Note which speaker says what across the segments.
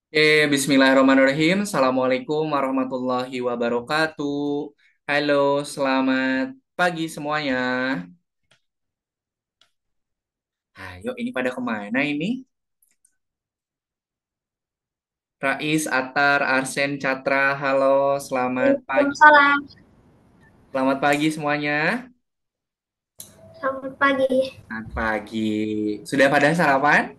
Speaker 1: Bismillahirrahmanirrahim. Assalamualaikum warahmatullahi wabarakatuh. Halo, selamat pagi semuanya. Ayo, ini pada kemana ini? Rais, Atar, Arsen, Catra, halo, selamat pagi.
Speaker 2: Waalaikumsalam.
Speaker 1: Selamat pagi semuanya.
Speaker 2: Selamat pagi.
Speaker 1: Selamat pagi. Sudah pada sarapan?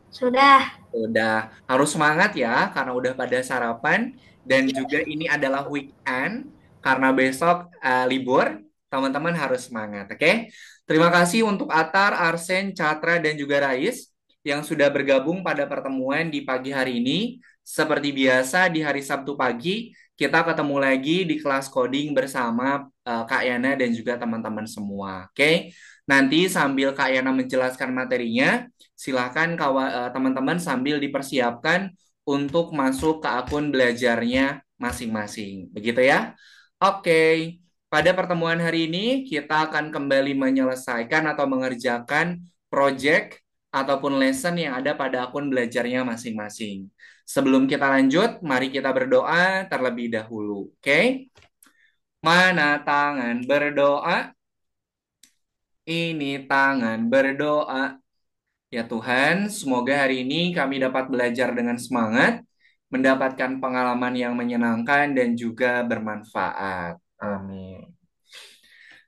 Speaker 2: Sudah.
Speaker 1: Udah harus semangat ya karena udah pada sarapan dan juga ini adalah weekend karena besok libur, teman-teman harus semangat, oke? Terima kasih untuk Atar, Arsen, Catra dan juga Rais yang sudah bergabung pada pertemuan di pagi hari ini. Seperti biasa di hari Sabtu pagi kita ketemu lagi di kelas coding bersama Kak Yana dan juga teman-teman semua, oke? Nanti sambil Kak Yana menjelaskan materinya, silakan teman-teman sambil dipersiapkan untuk masuk ke akun belajarnya masing-masing. Begitu ya? Oke, pada pertemuan hari ini kita akan kembali menyelesaikan atau mengerjakan project ataupun lesson yang ada pada akun belajarnya masing-masing. Sebelum kita lanjut, mari kita berdoa terlebih dahulu. Oke? Mana tangan berdoa? Ini tangan berdoa. Ya Tuhan, semoga hari ini kami dapat belajar dengan semangat, mendapatkan pengalaman yang menyenangkan dan juga bermanfaat. Amin.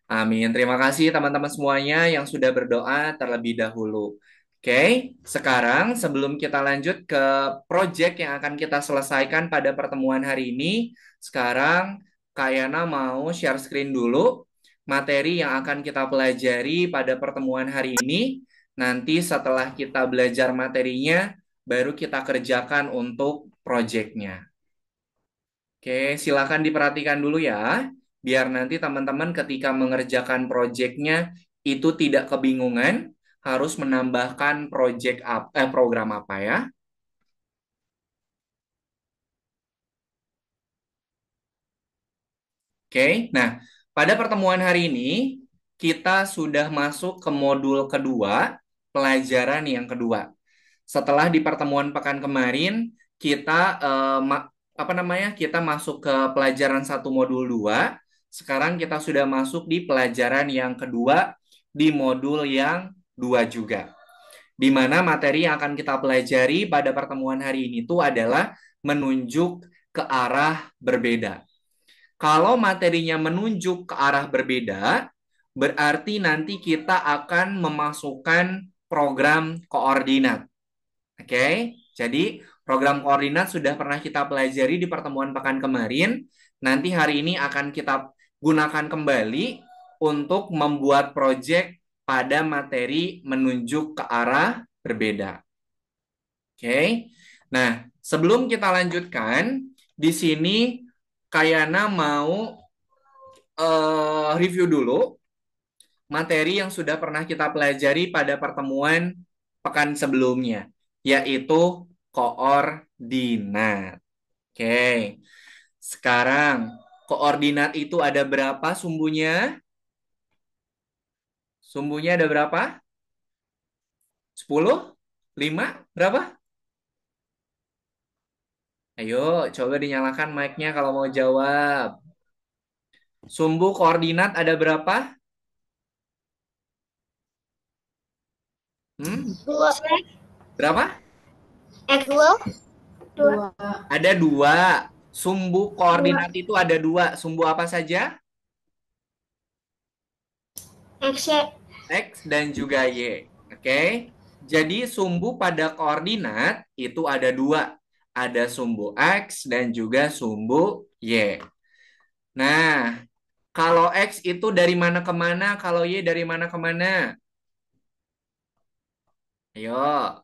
Speaker 1: Amin. Terima kasih teman-teman semuanya yang sudah berdoa terlebih dahulu. Oke, sekarang sebelum kita lanjut ke project yang akan kita selesaikan pada pertemuan hari ini, sekarang Kak Yana mau share screen dulu materi yang akan kita pelajari pada pertemuan hari ini. Nanti setelah kita belajar materinya, baru kita kerjakan untuk projectnya. Oke, silakan diperhatikan dulu ya, biar nanti teman-teman ketika mengerjakan proyeknya itu tidak kebingungan, harus menambahkan program apa ya. Oke, nah pada pertemuan hari ini kita sudah masuk ke modul kedua, pelajaran yang kedua. Setelah di pertemuan pekan kemarin kita apa namanya? Kita masuk ke pelajaran satu modul 2. Sekarang kita sudah masuk di pelajaran yang kedua di modul yang 2 juga. Di mana materi yang akan kita pelajari pada pertemuan hari ini itu adalah menunjuk ke arah berbeda. Kalau materinya menunjuk ke arah berbeda, berarti nanti kita akan memasukkan program koordinat. Oke, jadi program koordinat sudah pernah kita pelajari di pertemuan pekan kemarin. Nanti hari ini akan kita gunakan kembali untuk membuat proyek pada materi menunjuk ke arah berbeda. Oke, nah sebelum kita lanjutkan, di sini Kayana mau review dulu materi yang sudah pernah kita pelajari pada pertemuan pekan sebelumnya, yaitu koordinat. Oke, sekarang koordinat itu ada berapa sumbunya? Sumbunya ada berapa? 10? 5? Berapa? Ayo, coba dinyalakan mic-nya kalau mau jawab. Sumbu koordinat ada berapa? Hmm?
Speaker 2: Dua.
Speaker 1: Berapa?
Speaker 2: Dua. Dua.
Speaker 3: Dua.
Speaker 1: Ada dua. Sumbu
Speaker 2: Dua.
Speaker 1: koordinat itu ada dua. Sumbu apa saja?
Speaker 2: X.
Speaker 1: X dan juga Y. Oke. Jadi sumbu pada koordinat itu ada dua. Ada sumbu X dan juga sumbu Y. Nah, kalau X itu dari mana ke mana, kalau Y dari mana ke mana? Ayo,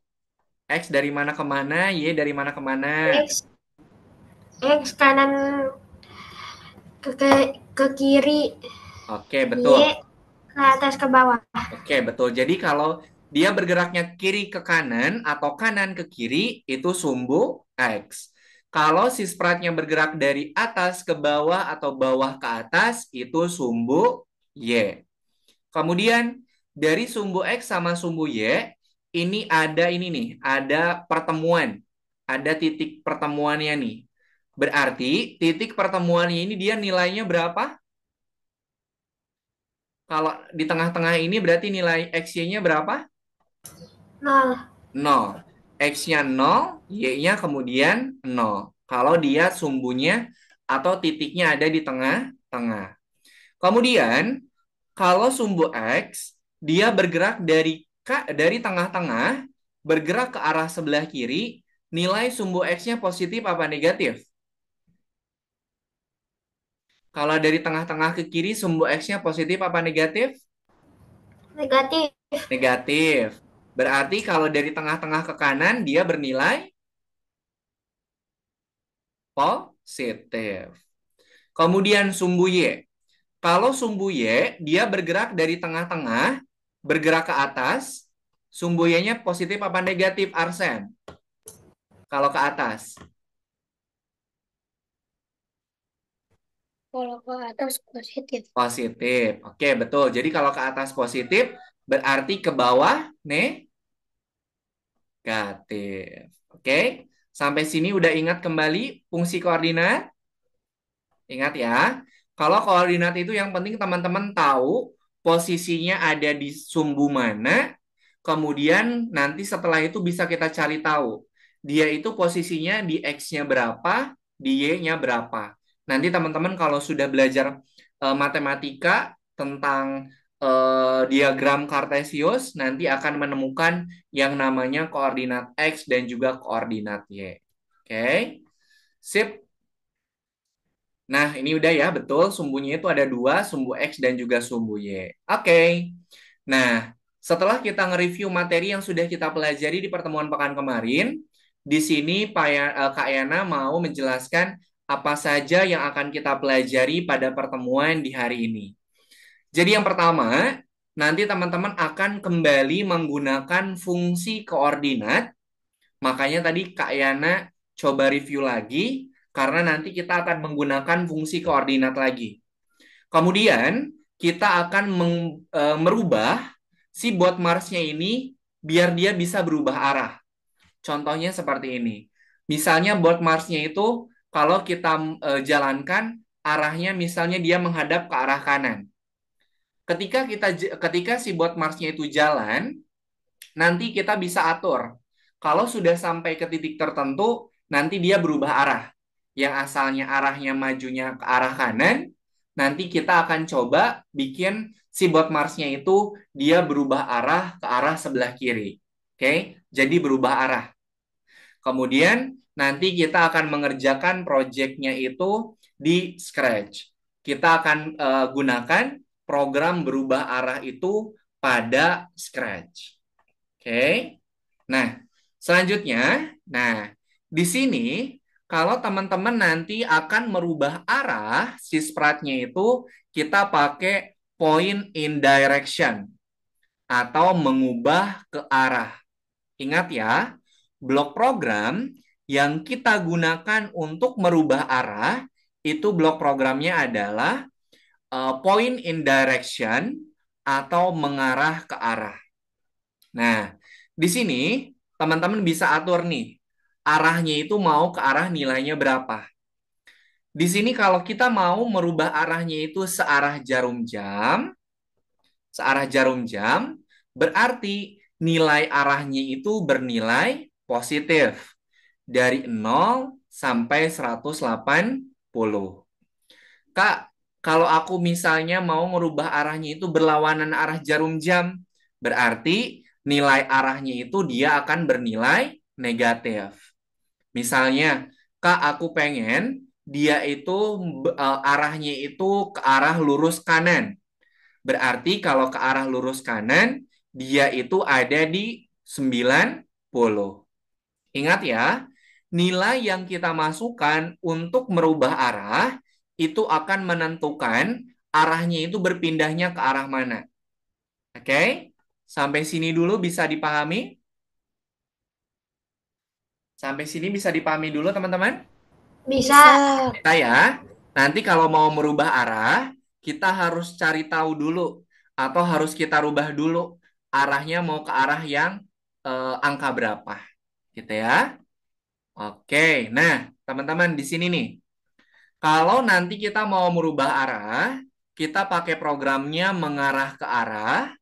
Speaker 1: X dari mana ke mana, Y dari mana ke mana?
Speaker 2: X. X kanan ke kiri.
Speaker 1: Oke, betul.
Speaker 2: Y ke atas ke bawah.
Speaker 1: Oke, betul. Jadi kalau dia bergeraknya kiri ke kanan atau kanan ke kiri, itu sumbu X. Kalau si spratnya bergerak dari atas ke bawah atau bawah ke atas, itu sumbu Y. Kemudian dari sumbu X sama sumbu Y, ini nih, ada pertemuan. ada titik pertemuannya nih. Berarti titik pertemuannya ini dia nilainya berapa? Kalau di tengah-tengah ini berarti nilai X-nya berapa?
Speaker 2: 0.
Speaker 1: 0. X-nya 0, Y-nya kemudian 0. Kalau dia sumbunya atau titiknya ada di tengah-tengah. Kemudian, kalau sumbu X, dia bergerak dari tengah-tengah, bergerak ke arah sebelah kiri, nilai sumbu X-nya positif apa negatif? Kalau dari tengah-tengah ke kiri, sumbu X-nya positif apa negatif?
Speaker 2: Negatif.
Speaker 1: Negatif. Berarti kalau dari tengah-tengah ke kanan, dia bernilai positif. Kemudian sumbu Y. Kalau sumbu Y, dia bergerak dari tengah-tengah, bergerak ke atas, sumbu Y-nya positif apa negatif, Arsen? Kalau ke atas.
Speaker 2: Kalau ke atas positif.
Speaker 1: Positif. Oke, betul. Jadi kalau ke atas positif, berarti ke bawah negatif. Oke, sampai sini udah ingat kembali fungsi koordinat? Ingat ya, kalau koordinat itu yang penting teman-teman tahu posisinya ada di sumbu mana, kemudian nanti setelah itu bisa kita cari tahu. Dia itu posisinya di X-nya berapa, di Y-nya berapa. Nanti teman-teman kalau sudah belajar matematika tentang diagram Kartesius, nanti akan menemukan yang namanya koordinat X dan juga koordinat Y. Oke, sip. Nah, ini udah ya, betul. Sumbunya itu ada dua, sumbu X dan juga sumbu Y. Oke. Nah, setelah kita nge-review materi yang sudah kita pelajari di pertemuan pekan kemarin, di sini Kak Yana mau menjelaskan apa saja yang akan kita pelajari pada pertemuan di hari ini. Jadi yang pertama, nanti teman-teman akan kembali menggunakan fungsi koordinat. Makanya tadi Kak Yana coba review lagi, karena nanti kita akan menggunakan fungsi koordinat lagi. Kemudian, kita akan merubah si bot Mars-nya ini biar dia bisa berubah arah. Contohnya seperti ini. Misalnya bot Mars-nya itu kalau kita jalankan arahnya misalnya dia menghadap ke arah kanan. Ketika si bot Mars-nya itu jalan, nanti kita bisa atur. Kalau sudah sampai ke titik tertentu, nanti dia berubah arah. Yang asalnya arahnya majunya ke arah kanan, nanti kita akan coba bikin si bot Mars-nya itu dia berubah arah ke arah sebelah kiri. Oke, jadi berubah arah. Kemudian nanti kita akan mengerjakan project-nya itu di Scratch. Kita akan gunakan program berubah arah itu pada Scratch. Oke. Nah, selanjutnya, di sini kalau teman-teman nanti akan merubah arah si sprite-nya itu kita pakai point in direction atau mengubah ke arah. Ingat ya, blok program yang kita gunakan untuk merubah arah itu blok programnya adalah point in direction atau mengarah ke arah. Nah, di sini teman-teman bisa atur nih, arahnya itu mau ke arah nilainya berapa. Di sini kalau kita mau merubah arahnya itu searah jarum jam, berarti nilai arahnya itu bernilai positif dari 0 sampai 180. Kak, kalau aku misalnya mau merubah arahnya itu berlawanan arah jarum jam, berarti nilai arahnya itu dia akan bernilai negatif. Misalnya, Kak, aku pengen dia itu arahnya itu ke arah lurus kanan. Berarti kalau ke arah lurus kanan, dia itu ada di 90. Ingat ya, nilai yang kita masukkan untuk merubah arah itu akan menentukan arahnya itu berpindahnya ke arah mana. Oke? Sampai sini dulu bisa dipahami? Sampai sini bisa dipahami dulu, teman-teman?
Speaker 2: Bisa.
Speaker 1: Bisa ya. Nanti kalau mau merubah arah, kita harus cari tahu dulu atau harus kita rubah dulu arahnya mau ke arah yang angka berapa, gitu ya. Oke, nah teman-teman di sini nih. Kalau nanti kita mau merubah arah, kita pakai programnya mengarah ke arah.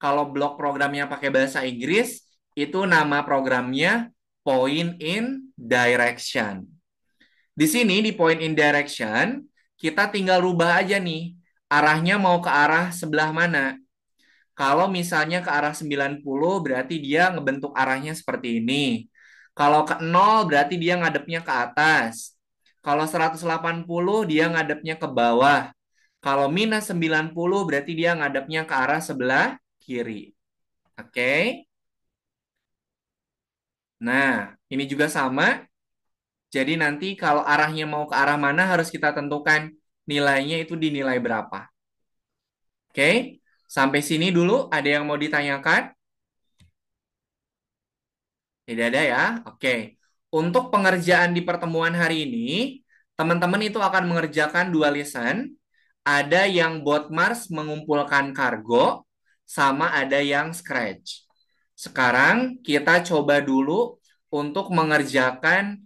Speaker 1: Kalau blok programnya pakai bahasa Inggris, itu nama programnya point in direction. Di sini di point in direction, kita tinggal rubah aja nih. Arahnya mau ke arah sebelah mana? Kalau misalnya ke arah 90 berarti dia ngebentuk arahnya seperti ini. Kalau ke 0 berarti dia ngadepnya ke atas. Kalau 180 dia ngadepnya ke bawah. Kalau minus 90 berarti dia ngadepnya ke arah sebelah kiri. Oke. Nah, ini juga sama. Jadi nanti kalau arahnya mau ke arah mana harus kita tentukan nilainya itu dinilai berapa. Oke. Sampai sini dulu ada yang mau ditanyakan? Tidak ada ya? Oke. Untuk pengerjaan di pertemuan hari ini, teman-teman itu akan mengerjakan dua lesson. Ada yang both Mars mengumpulkan kargo, sama ada yang scratch. Sekarang kita coba dulu untuk mengerjakan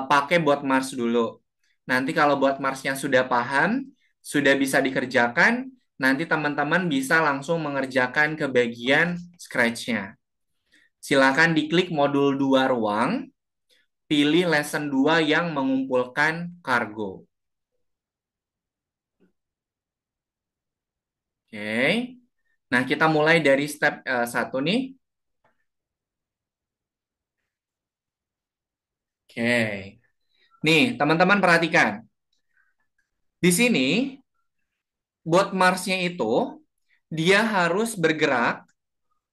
Speaker 1: pakai bot Mars dulu. Nanti kalau bot Marsnya sudah paham, sudah bisa dikerjakan, nanti teman-teman bisa langsung mengerjakan ke bagian scratch-nya. Silakan diklik modul 2 ruang, pilih lesson 2 yang mengumpulkan kargo. Oke. Nah, kita mulai dari step 1 nih. Oke. Nih, teman-teman perhatikan. Di sini, bot Marsnya itu, dia harus bergerak,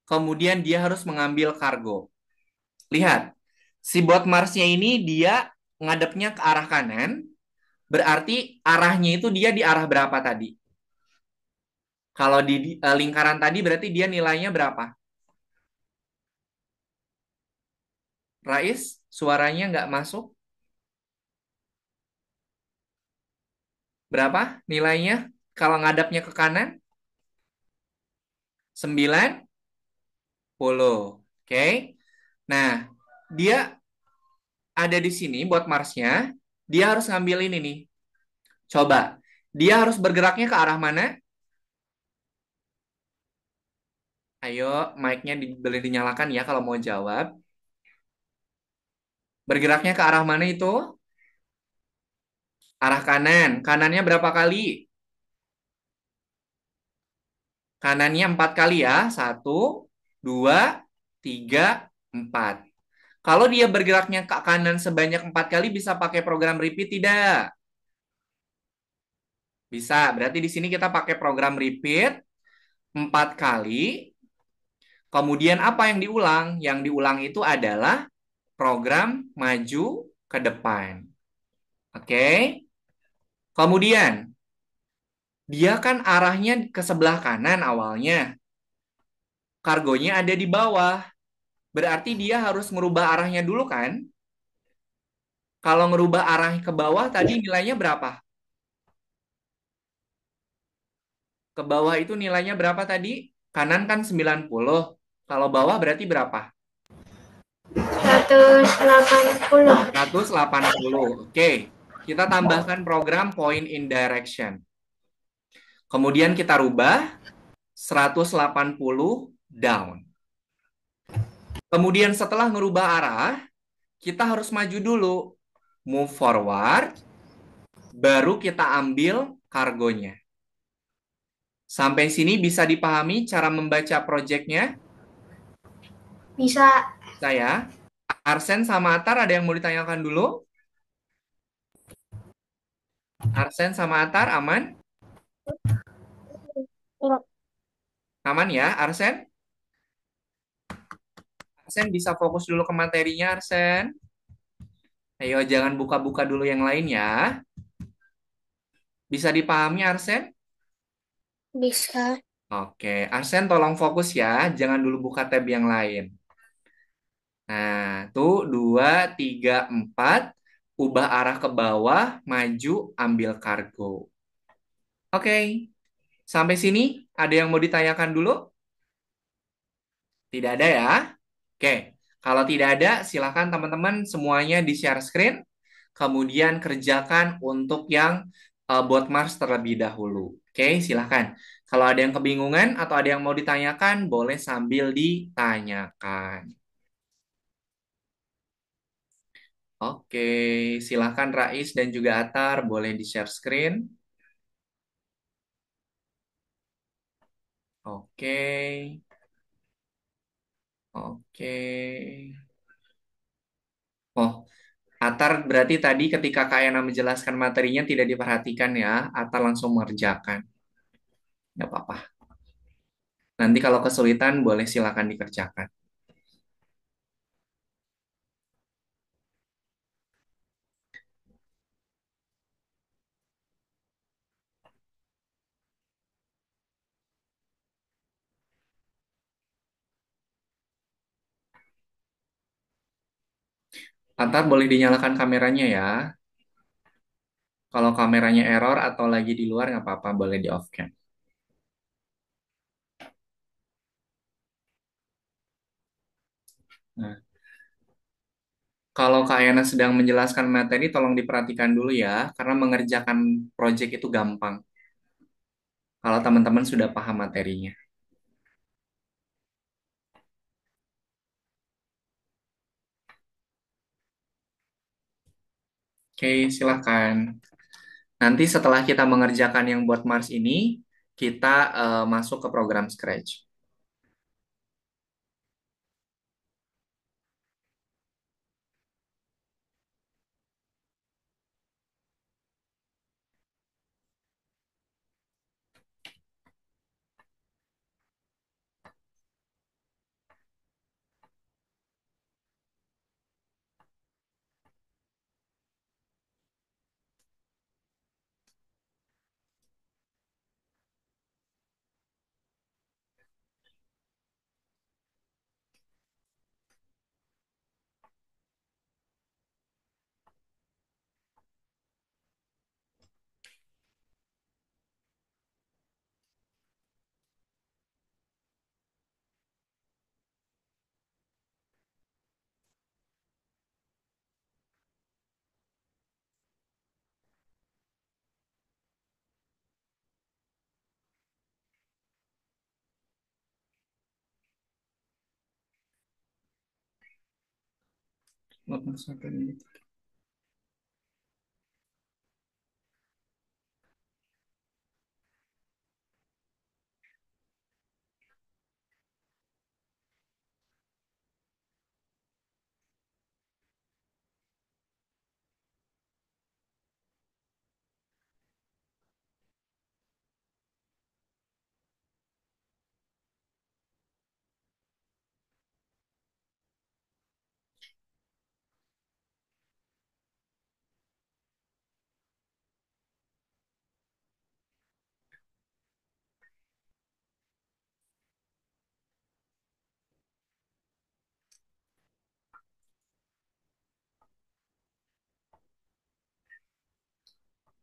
Speaker 1: kemudian dia harus mengambil kargo. Lihat, si bot Marsnya ini dia ngadepnya ke arah kanan, berarti arahnya itu dia di arah berapa tadi? Kalau di lingkaran tadi berarti dia nilainya berapa? Rais, suaranya nggak masuk. Berapa nilainya? Kalau ngadapnya ke kanan? 90. Oke. Nah, dia ada di sini buat Marsnya. Dia harus ngambil ini nih. Coba. Dia harus bergeraknya ke arah mana? Ayo, mic-nya boleh dinyalakan ya kalau mau jawab. Bergeraknya ke arah mana itu? Arah kanan. Kanannya berapa kali? Kanannya 4 kali ya. Satu, dua, tiga, empat. Kalau dia bergeraknya ke kanan sebanyak 4 kali, bisa pakai program repeat tidak? Bisa. Berarti di sini kita pakai program repeat 4 kali. Kemudian apa yang diulang? Yang diulang itu adalah program maju ke depan. Oke. Kemudian, dia kan arahnya ke sebelah kanan awalnya. Kargonya ada di bawah. Berarti dia harus merubah arahnya dulu kan? Kalau ngerubah arah ke bawah tadi nilainya berapa? Ke bawah itu nilainya berapa tadi? Kanan kan 90. Kalau bawah berarti berapa?
Speaker 2: 180.
Speaker 1: 180. Oke. Kita tambahkan program point in direction. Kemudian kita rubah 180 down. Kemudian setelah ngerubah arah, kita harus maju dulu. Move forward, baru kita ambil kargonya. Sampai sini bisa dipahami cara membaca projectnya?
Speaker 2: Bisa.
Speaker 1: Saya, Arsen sama Atar ada yang mau ditanyakan dulu? Arsen sama Atar aman? Aman ya, Arsen? Arsen bisa fokus dulu ke materinya, Arsen. Ayo, jangan buka-buka dulu yang lain ya. Bisa dipahami, Arsen?
Speaker 2: Bisa.
Speaker 1: Oke, Arsen tolong fokus ya. Jangan dulu buka tab yang lain. Nah, tuh 2, 3, 4. Ubah arah ke bawah, maju, ambil kargo. Oke, sampai sini ada yang mau ditanyakan dulu? Tidak ada ya? Oke, Kalau tidak ada, silakan teman-teman semuanya di share screen, kemudian kerjakan untuk yang bot Mars terlebih dahulu. Oke, silakan. Kalau ada yang kebingungan atau ada yang mau ditanyakan, boleh sambil ditanyakan. Oke, silakan Rais dan juga Atar, boleh di share screen. Oke, oke. Oh, Atar berarti tadi ketika Kak Yana menjelaskan materinya tidak diperhatikan ya. Atar langsung mengerjakan. Nggak apa-apa. Nanti kalau kesulitan boleh silakan dikerjakan. Atar boleh dinyalakan kameranya ya. Kalau kameranya error atau lagi di luar nggak apa-apa, boleh di off cam. Nah, kalau Kak Yana sedang menjelaskan materi, tolong diperhatikan dulu ya, karena mengerjakan project itu gampang. Kalau teman-teman sudah paham materinya. Oke, silakan. Nanti setelah kita mengerjakan yang buat Mars ini, kita masuk ke program Scratch.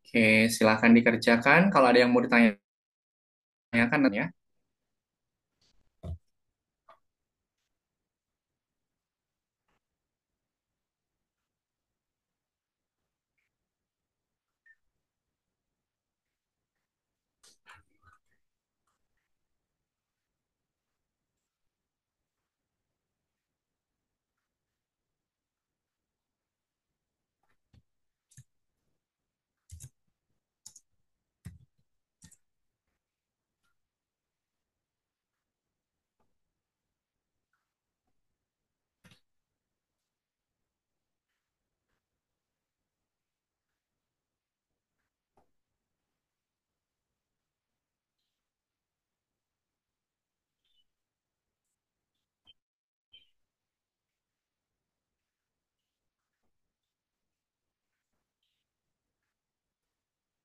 Speaker 1: Oke, silakan dikerjakan. Kalau ada yang mau ditanyakan ya.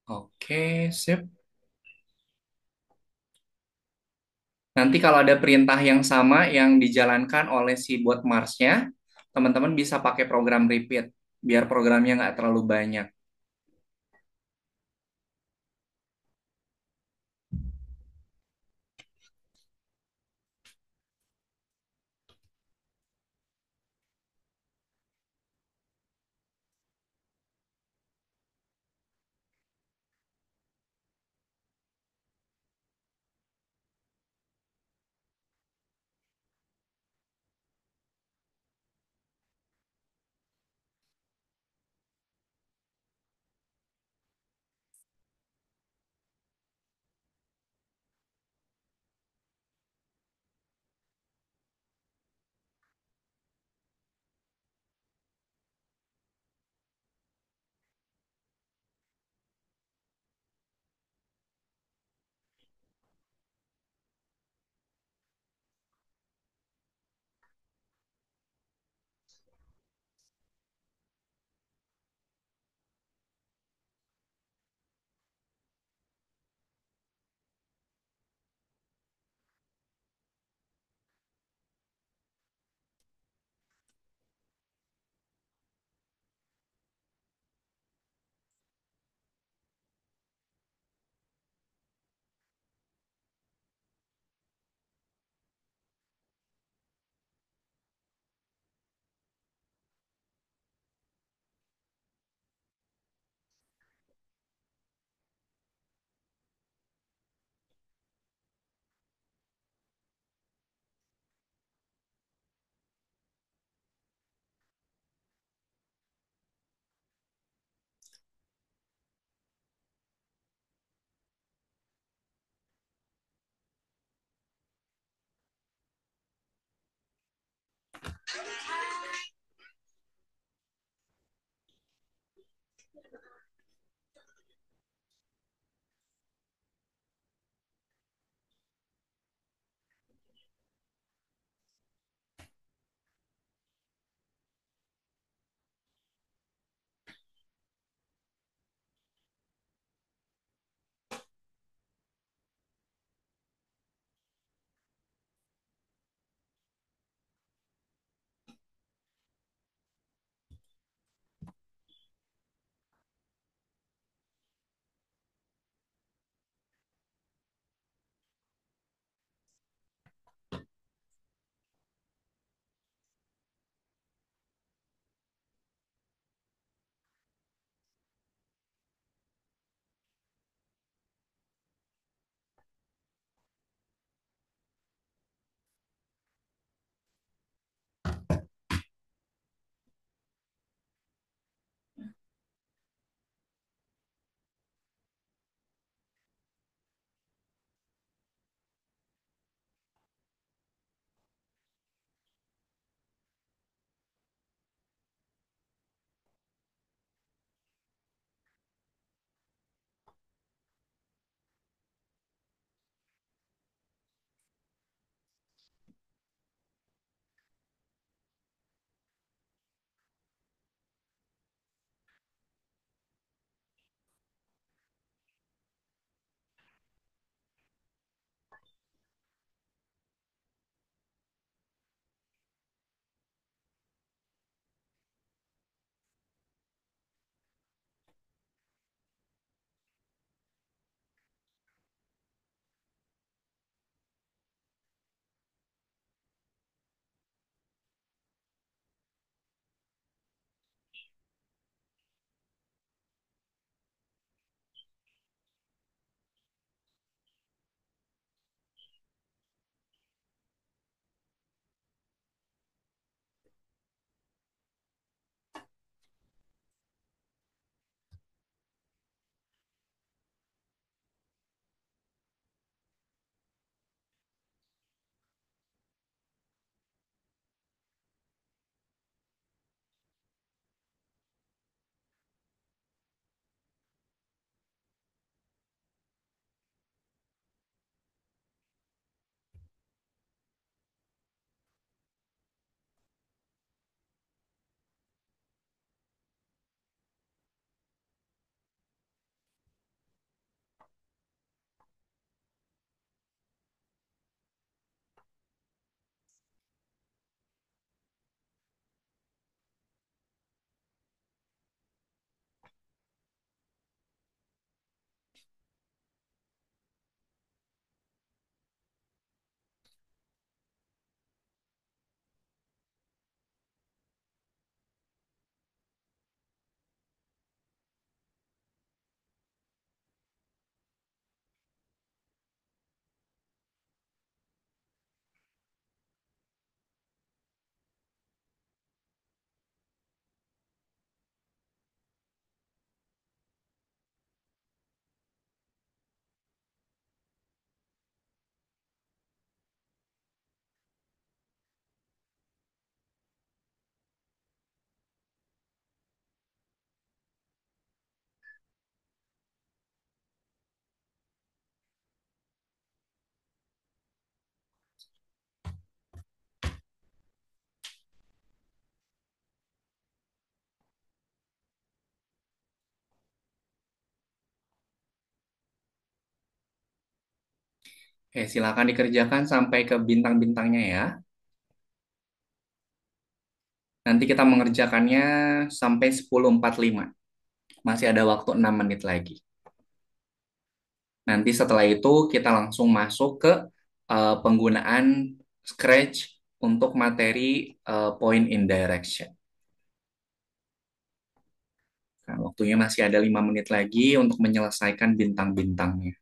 Speaker 1: Oke, sip. Nanti kalau ada perintah yang sama yang dijalankan oleh si bot Mars-nya, teman-teman bisa pakai program repeat, biar programnya nggak terlalu banyak. Oke, silakan dikerjakan sampai ke bintang-bintangnya ya. Nanti kita mengerjakannya sampai 10.45. Masih ada waktu 6 menit lagi. Nanti setelah itu kita langsung masuk ke penggunaan Scratch untuk materi point in direction. Nah, waktunya masih ada 5 menit lagi untuk menyelesaikan bintang-bintangnya.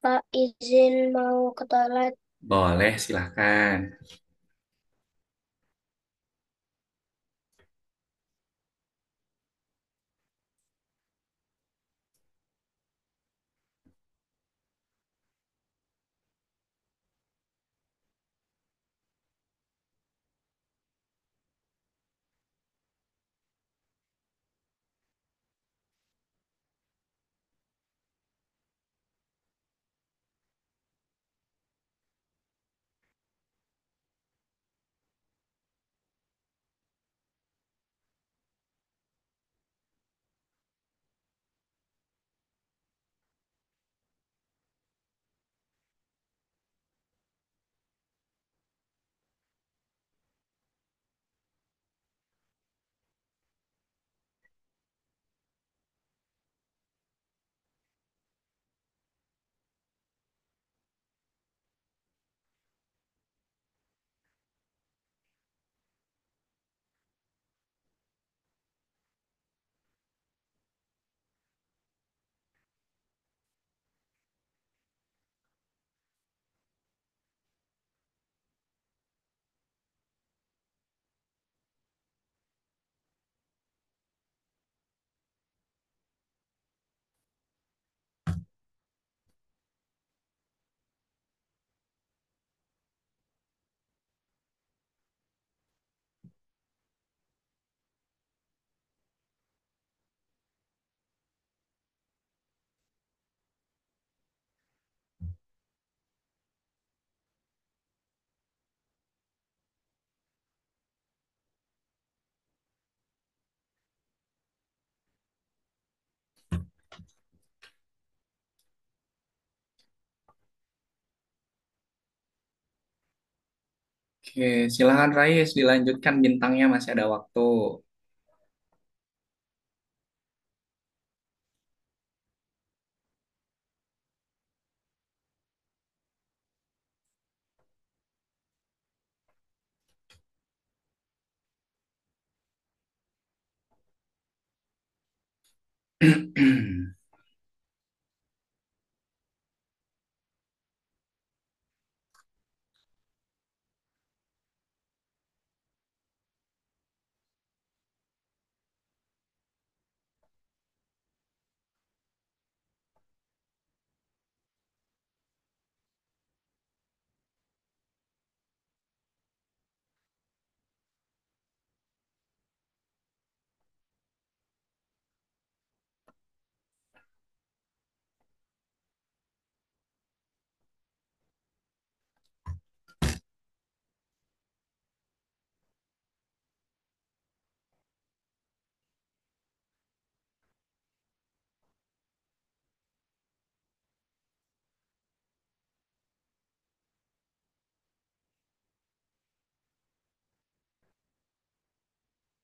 Speaker 2: Pak, izin mau ke toilet.
Speaker 1: Boleh, silahkan. Oke, silakan Rais, dilanjutkan bintangnya masih ada waktu.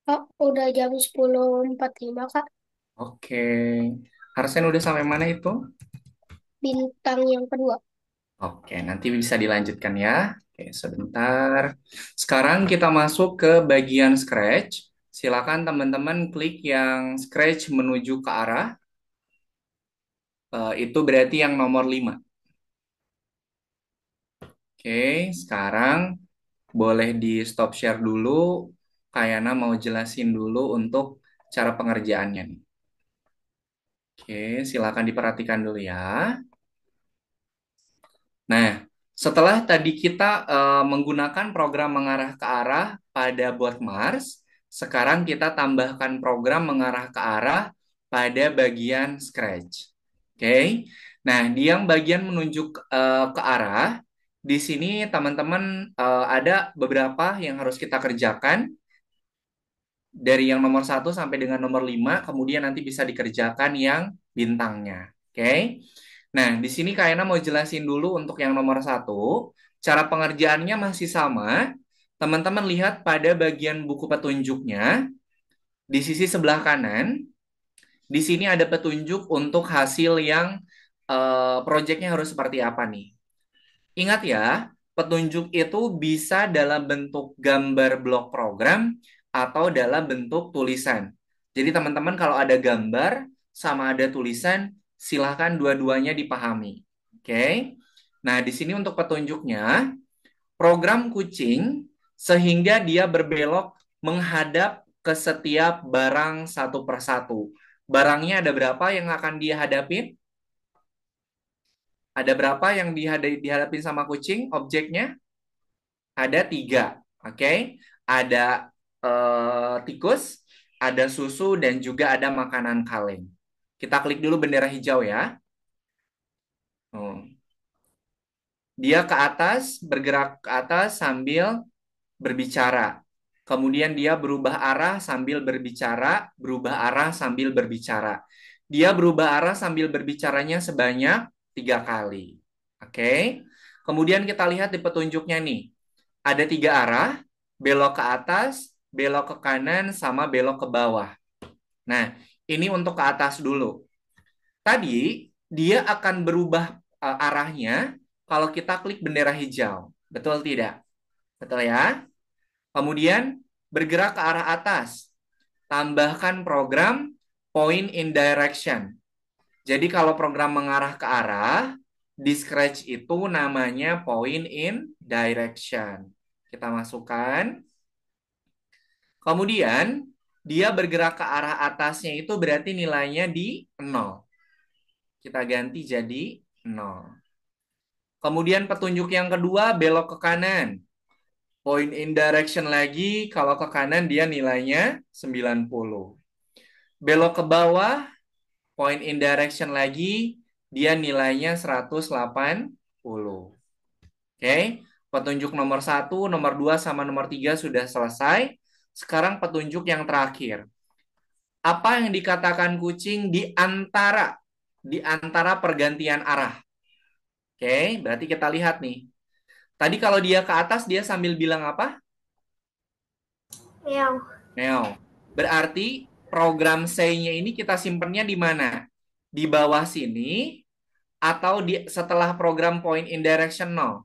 Speaker 2: Kak, udah jam 10.45 Kak.
Speaker 1: Oke. Harsen udah sampai mana itu?
Speaker 2: Bintang yang kedua.
Speaker 1: Oke, nanti bisa dilanjutkan ya. Oke, sebentar. Sekarang kita masuk ke bagian Scratch. Silakan teman-teman klik yang Scratch menuju ke arah. Itu berarti yang nomor 5. Oke, sekarang boleh di stop share dulu. Kayana mau jelasin dulu untuk cara pengerjaannya nih. Oke, silakan diperhatikan dulu ya. Nah, setelah tadi kita menggunakan program mengarah ke arah pada bot Mars, sekarang kita tambahkan program mengarah ke arah pada bagian Scratch. Oke. Nah, di yang bagian menunjuk ke arah, di sini teman-teman ada beberapa yang harus kita kerjakan dari yang nomor 1 sampai dengan nomor 5, kemudian nanti bisa dikerjakan yang bintangnya. Oke. Nah, di sini Kak Ena mau jelasin dulu untuk yang nomor 1. Cara pengerjaannya masih sama. Teman-teman lihat pada bagian buku petunjuknya, di sisi sebelah kanan, di sini ada petunjuk untuk hasil yang proyeknya harus seperti apa nih. Ingat ya, petunjuk itu bisa dalam bentuk gambar blok program atau dalam bentuk tulisan. Jadi teman-teman kalau ada gambar sama ada tulisan, silahkan dua-duanya dipahami. Oke. Nah, di sini untuk petunjuknya, program kucing sehingga dia berbelok menghadap ke setiap barang satu persatu. Barangnya ada berapa yang akan dia hadapin? Ada berapa yang dihadapin sama kucing objeknya? Ada 3, oke? Ada tikus, ada susu, dan juga ada makanan kaleng. Kita klik dulu bendera hijau ya. Oh. Dia ke atas, bergerak ke atas sambil berbicara. Kemudian dia berubah arah sambil berbicara, berubah arah sambil berbicara. Dia berubah arah sambil berbicaranya sebanyak 3 kali. Oke. Kemudian kita lihat di petunjuknya nih. Ada 3 arah, belok ke atas, belok ke kanan, sama belok ke bawah. Nah, ini untuk ke atas dulu. Tadi dia akan berubah arahnya kalau kita klik bendera hijau. Betul tidak? Betul ya? Kemudian bergerak ke arah atas. Tambahkan program point in direction. Jadi kalau program mengarah ke arah, di Scratch itu namanya point in direction. Kita masukkan. Kemudian dia bergerak ke arah atasnya itu berarti nilainya di 0. Kita ganti jadi 0. Kemudian petunjuk yang kedua belok ke kanan. Point in direction lagi, kalau ke kanan dia nilainya 90. Belok ke bawah, point in direction lagi, dia nilainya 180. Oke, petunjuk nomor 1, nomor 2, sama nomor 3 sudah selesai. Sekarang petunjuk yang terakhir. Apa yang dikatakan kucing di antara pergantian arah? Oke, berarti kita lihat nih. Tadi kalau dia ke atas, dia sambil bilang apa?
Speaker 2: Meow.
Speaker 1: Meow. Berarti program say-nya ini kita simpennya di mana? Di bawah sini atau setelah program point in direction 0?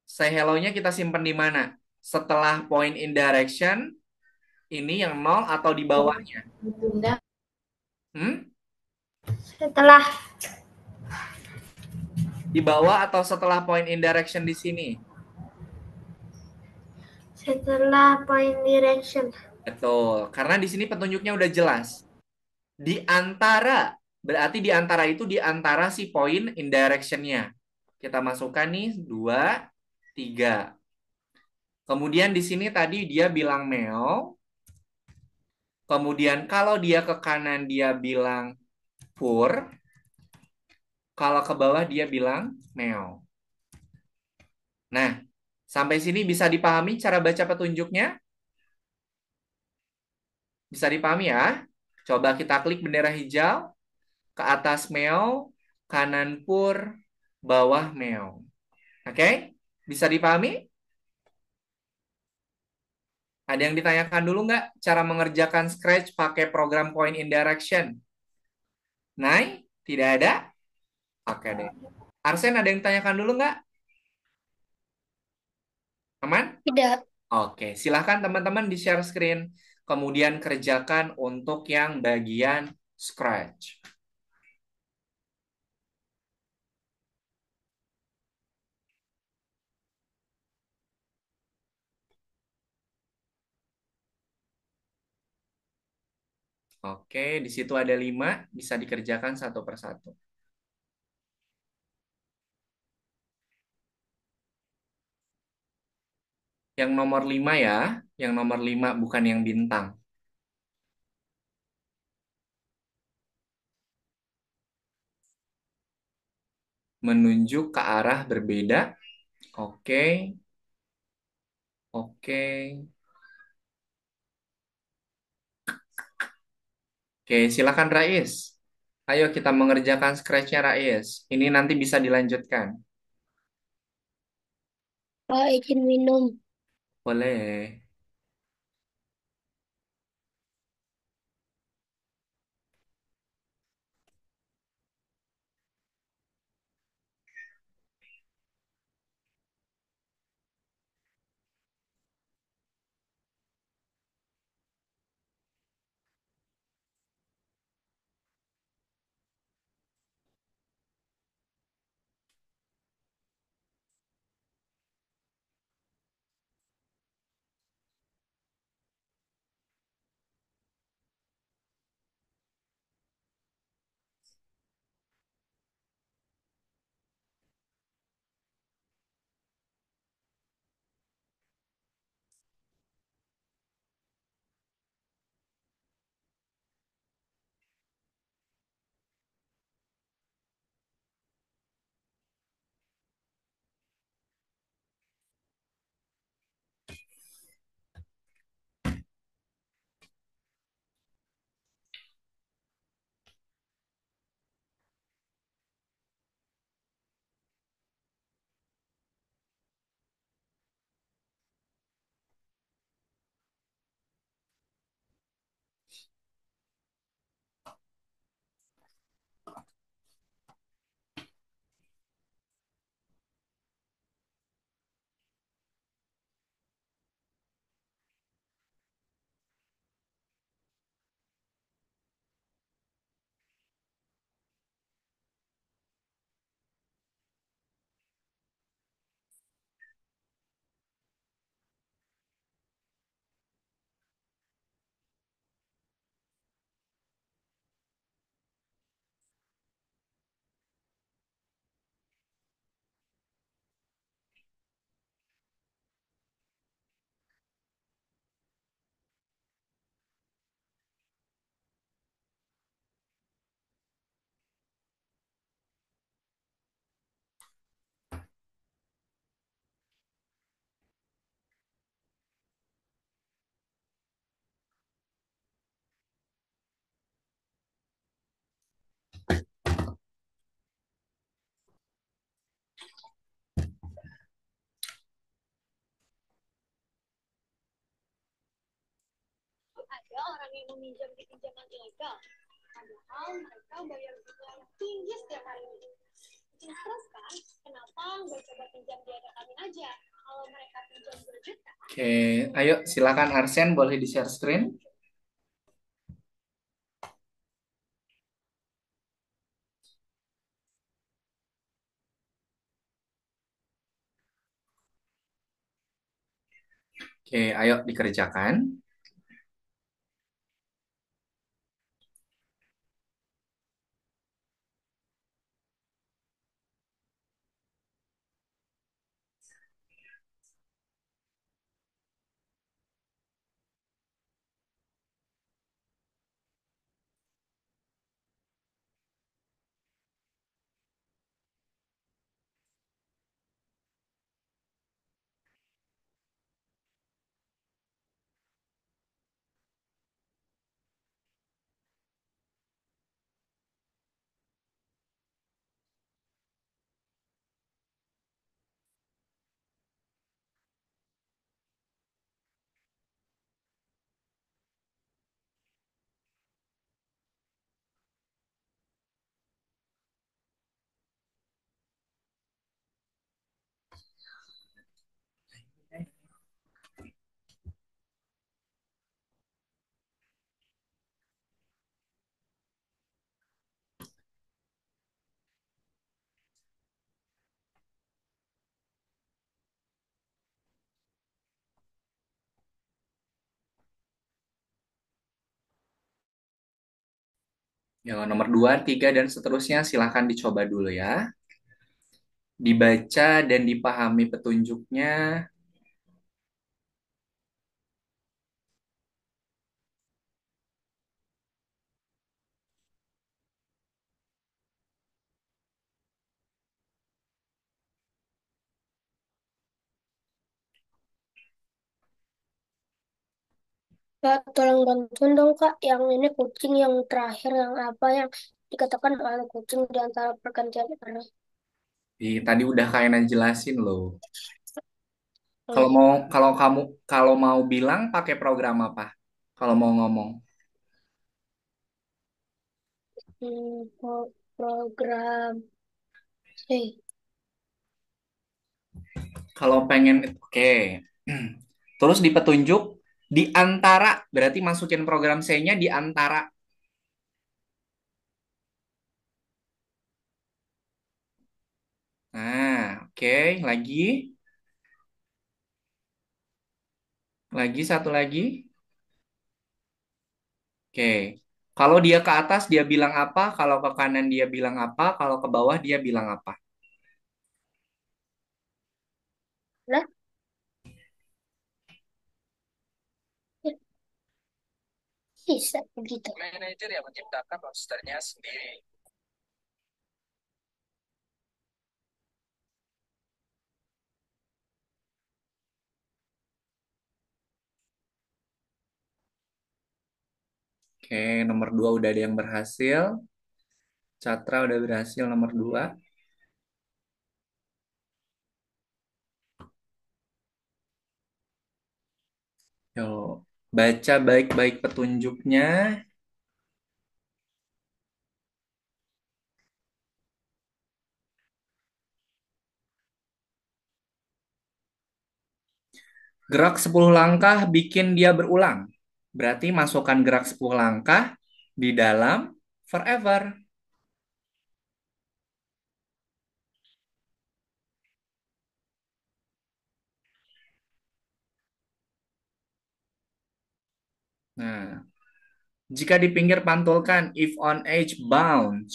Speaker 1: Say hello-nya kita simpen di mana? Setelah point in direction ini yang 0 atau di bawahnya?
Speaker 2: Bunda.
Speaker 1: Hmm?
Speaker 2: Setelah
Speaker 1: Di bawah atau setelah point in direction di sini?
Speaker 2: point direction.
Speaker 1: Betul, karena di sini petunjuknya udah jelas. Di antara, berarti di antara itu di antara si point in direction-nya. Kita masukkan nih 2, 3. Kemudian di sini tadi dia bilang meow. Kemudian kalau dia ke kanan dia bilang pur. Kalau ke bawah dia bilang meow. Nah, sampai sini bisa dipahami cara baca petunjuknya? Bisa dipahami ya? Coba kita klik bendera hijau. Ke atas meow, kanan pur, bawah meow. Oke? Bisa dipahami? Ada yang ditanyakan dulu nggak cara mengerjakan Scratch pakai program Point in Direction? Nai? Tidak ada? Oke deh. Arsen ada yang ditanyakan dulu nggak? Aman?
Speaker 2: Tidak.
Speaker 1: Oke, silahkan teman-teman di-share screen. Kemudian kerjakan untuk yang bagian Scratch. Oke, di situ ada 5, bisa dikerjakan satu persatu. Yang nomor 5 ya, yang nomor 5 bukan yang bintang. Menunjuk ke arah berbeda. Oke, oke. Oke, silakan Rais. Ayo kita mengerjakan scratch-nya Rais. Ini nanti bisa dilanjutkan.
Speaker 2: Pak izin minum.
Speaker 1: Boleh.
Speaker 2: Ada orang yang meminjam di pinjaman ilegal. Padahal mereka bayar bunga yang tinggi setiap hari. Bikin stres kan? Kenapa nggak coba pinjam di ada kami aja? Kalau mereka pinjam berjuta.
Speaker 1: Oke, ayo silakan Arsen boleh di-share screen. Oke, ayo dikerjakan. Ya, nomor 2, 3, dan seterusnya silahkan dicoba dulu ya. Dibaca dan dipahami petunjuknya.
Speaker 2: Kak, tolong bantuin dong Kak, yang ini kucing yang terakhir yang apa yang dikatakan oleh kucing di antara pergantian arah.
Speaker 1: Tadi udah kalian jelasin loh.
Speaker 2: Oh
Speaker 1: Kalau
Speaker 2: iya.
Speaker 1: mau kalau mau bilang pakai program apa? Kalau mau ngomong.
Speaker 2: Program C.
Speaker 1: Kalau pengen oke. Terus di petunjuk di antara berarti masukin program C-nya di antara. Nah, oke, lagi. Lagi satu lagi. Oke. Kalau dia ke atas dia bilang apa? Kalau ke kanan dia bilang apa? Kalau ke bawah dia bilang apa?
Speaker 2: Lah, ya, bisa begitu.
Speaker 1: Manajer yang menciptakan rosternya sendiri. Oke, nomor 2 udah ada yang berhasil. Catra udah berhasil nomor 2. Yuk, baca baik-baik petunjuknya. Gerak 10 langkah bikin dia berulang. Berarti masukkan gerak 10 langkah di dalam forever. Nah, jika di pinggir pantulkan if on edge bounce.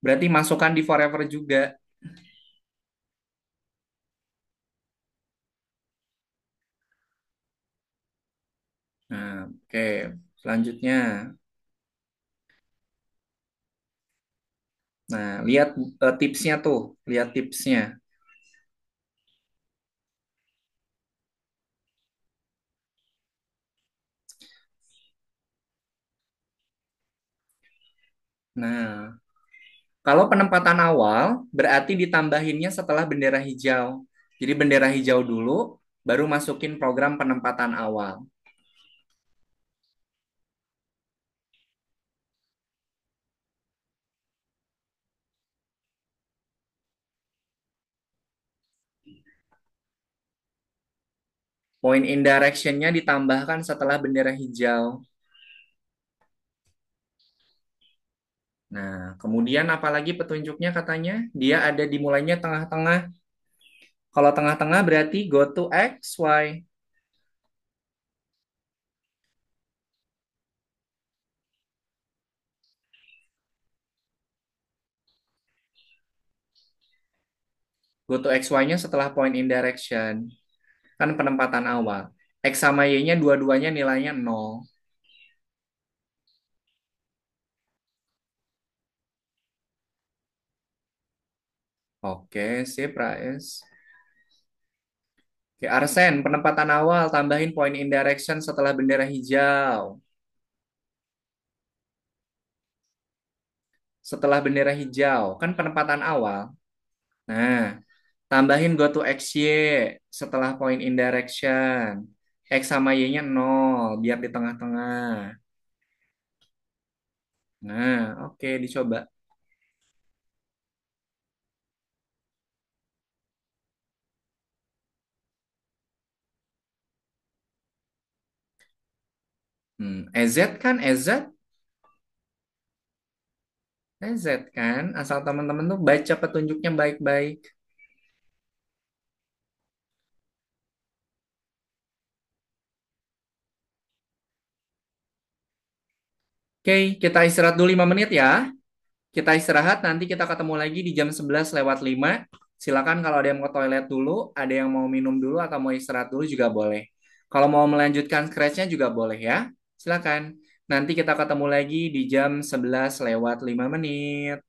Speaker 1: Berarti masukkan di forever juga. Nah, oke. Selanjutnya. Nah, lihat tipsnya tuh. Lihat tipsnya. Nah, kalau penempatan awal berarti ditambahinnya setelah bendera hijau. Jadi bendera hijau dulu, baru masukin program penempatan awal. Point in direction-nya ditambahkan setelah bendera hijau. Nah, kemudian apalagi petunjuknya katanya? Dia ada dimulainya tengah-tengah. Kalau tengah-tengah berarti go to X, Y. Go to X, Y-nya setelah point in direction. Kan penempatan awal. X sama Y-nya dua-duanya nilainya 0. Oke, sip, Rais. Oke, Arsen, penempatan awal, tambahin point in direction setelah bendera hijau. Setelah bendera hijau, kan penempatan awal. Nah, tambahin go to XY setelah point in direction. X sama Y-nya 0, biar di tengah-tengah. Nah, oke, dicoba. EZ kan, EZ? EZ kan? Asal teman-teman tuh baca petunjuknya baik-baik. Oke, kita istirahat dulu 5 menit ya. Kita istirahat, nanti kita ketemu lagi di jam 11 lewat 5. Silakan kalau ada yang mau ke toilet dulu, ada yang mau minum dulu atau mau istirahat dulu juga boleh. Kalau mau melanjutkan scratch-nya juga boleh ya. Silakan. Nanti kita ketemu lagi di jam 11 lewat 5 menit.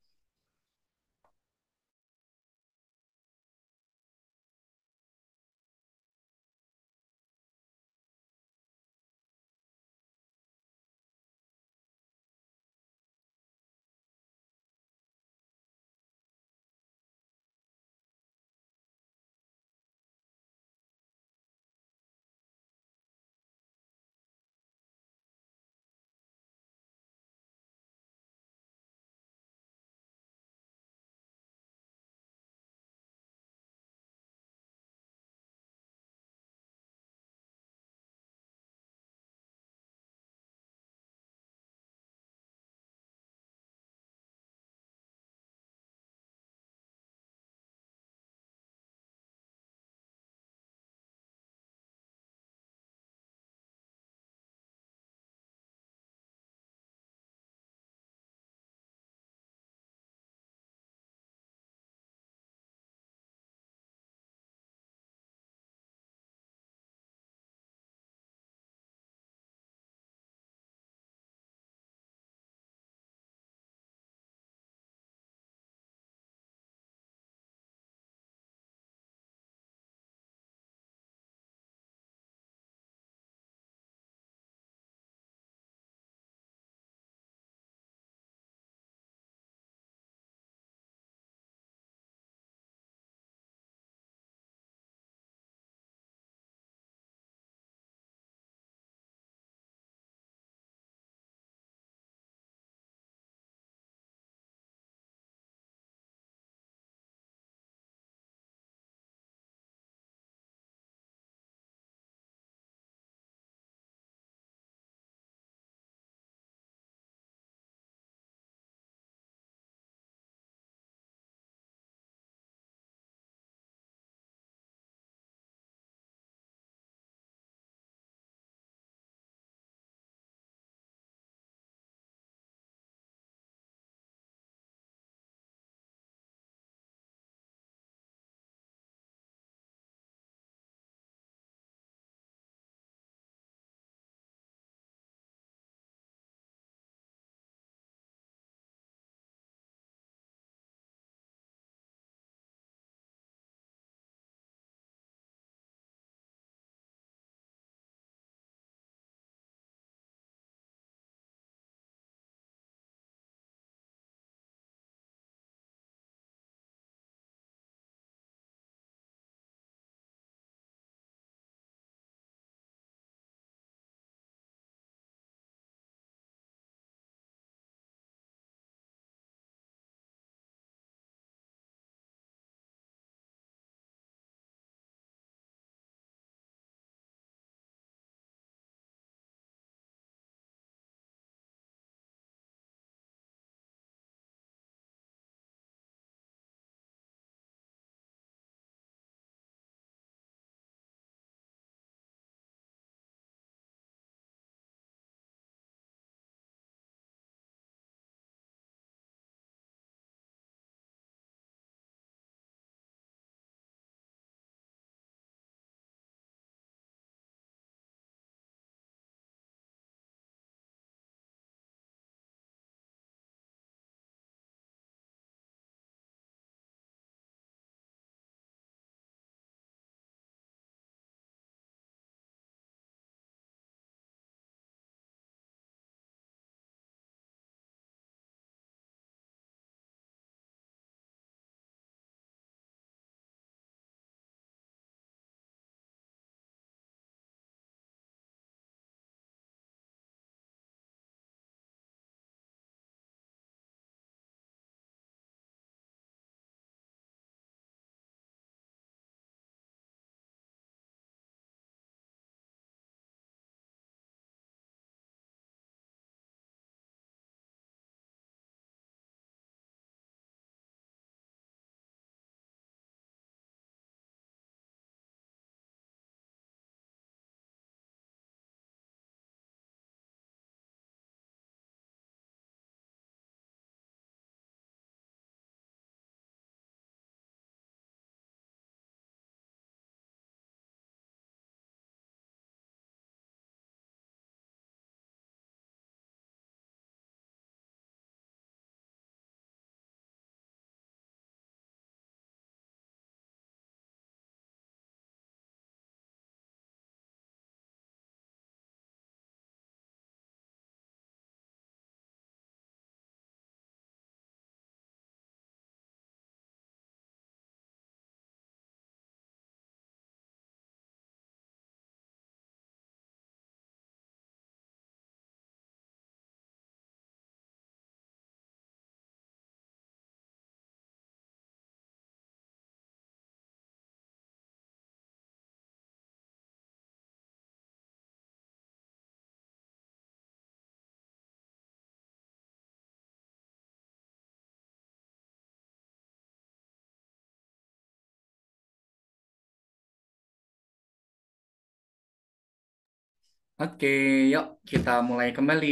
Speaker 1: Oke, yuk kita mulai kembali.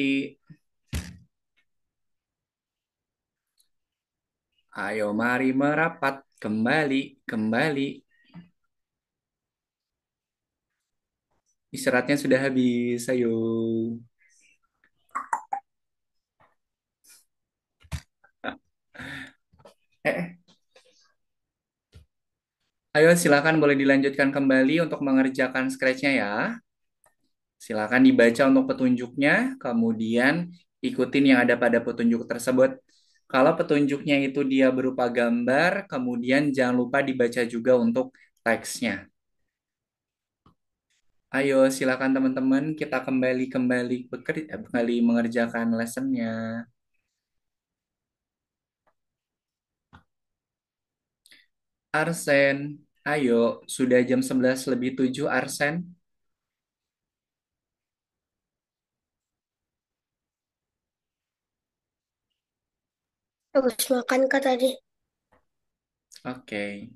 Speaker 1: Ayo mari merapat kembali, kembali. Istirahatnya sudah habis, ayo. Eh, ayo silakan boleh dilanjutkan kembali untuk mengerjakan scratch-nya ya. Silakan dibaca untuk petunjuknya, kemudian ikutin yang ada pada petunjuk tersebut. Kalau petunjuknya itu dia berupa gambar, kemudian jangan lupa dibaca juga untuk teksnya. Ayo silakan teman-teman kita kembali bekerja, kembali mengerjakan lessonnya. Arsen, ayo sudah jam 11 lebih 7 Arsen.
Speaker 2: Habis makan kak tadi.
Speaker 1: Oke.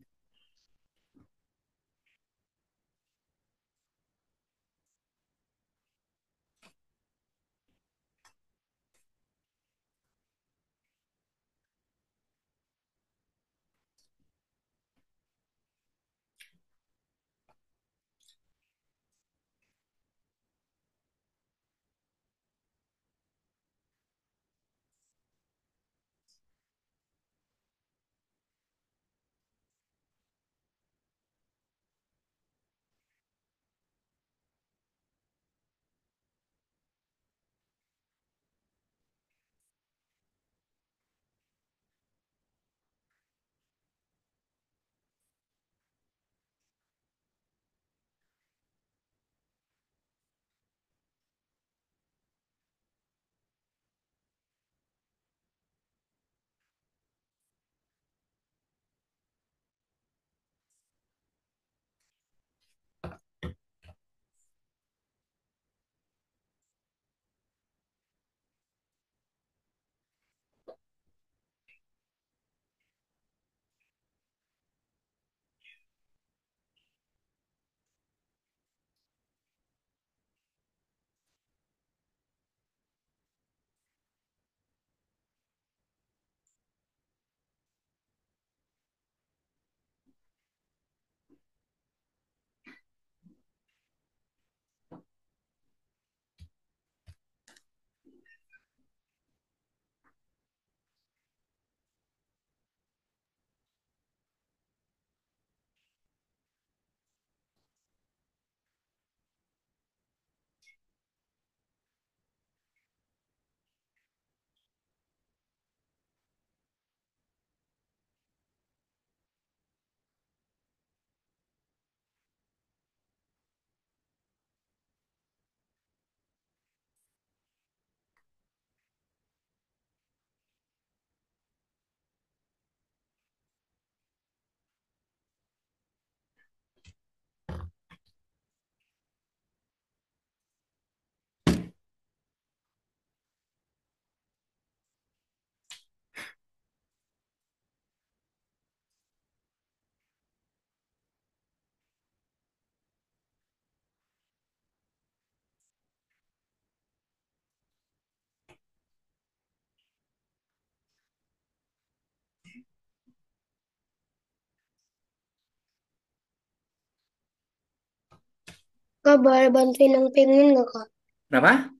Speaker 2: Kak boleh bantuin yang penguin nggak kak?
Speaker 1: Berapa?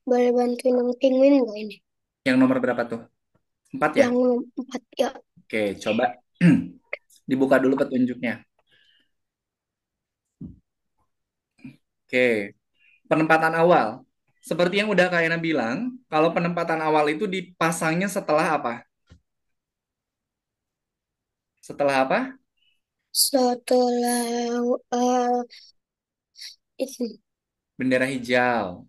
Speaker 2: Boleh bantuin yang penguin nggak ini?
Speaker 1: Yang nomor berapa tuh? 4 ya?
Speaker 2: Yang 4 ya.
Speaker 1: Oke, coba dibuka dulu petunjuknya. Oke, penempatan awal. Seperti yang udah Kak Ena bilang, kalau penempatan awal itu dipasangnya setelah apa? Setelah apa?
Speaker 2: Setelah itu.
Speaker 1: Bendera hijau.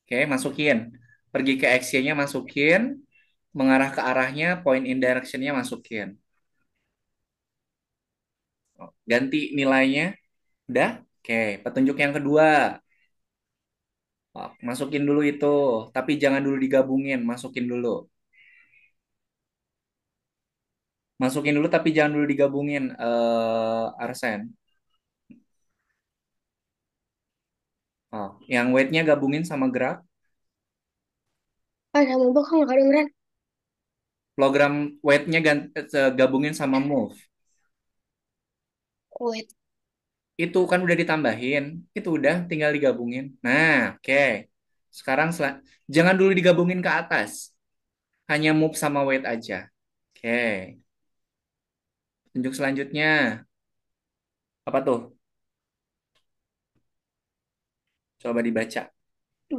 Speaker 1: Oke, masukin. Pergi ke action-nya masukin, mengarah ke arahnya, point in direction-nya masukin. Ganti nilainya. Udah? Oke, petunjuk yang kedua. Oh, masukin dulu itu, tapi jangan dulu digabungin, masukin dulu. Masukin dulu tapi jangan dulu digabungin, Arsen. Oh, yang weight-nya gabungin sama gerak.
Speaker 2: Ah, sama belakang nggak kedengeran.
Speaker 1: Program weight-nya gabungin sama move.
Speaker 2: Wait.
Speaker 1: Itu kan udah ditambahin. Itu udah tinggal digabungin. Nah, oke. Sekarang jangan dulu digabungin ke atas. Hanya move sama weight aja. Oke. Tunjuk selanjutnya. Apa tuh? Coba dibaca.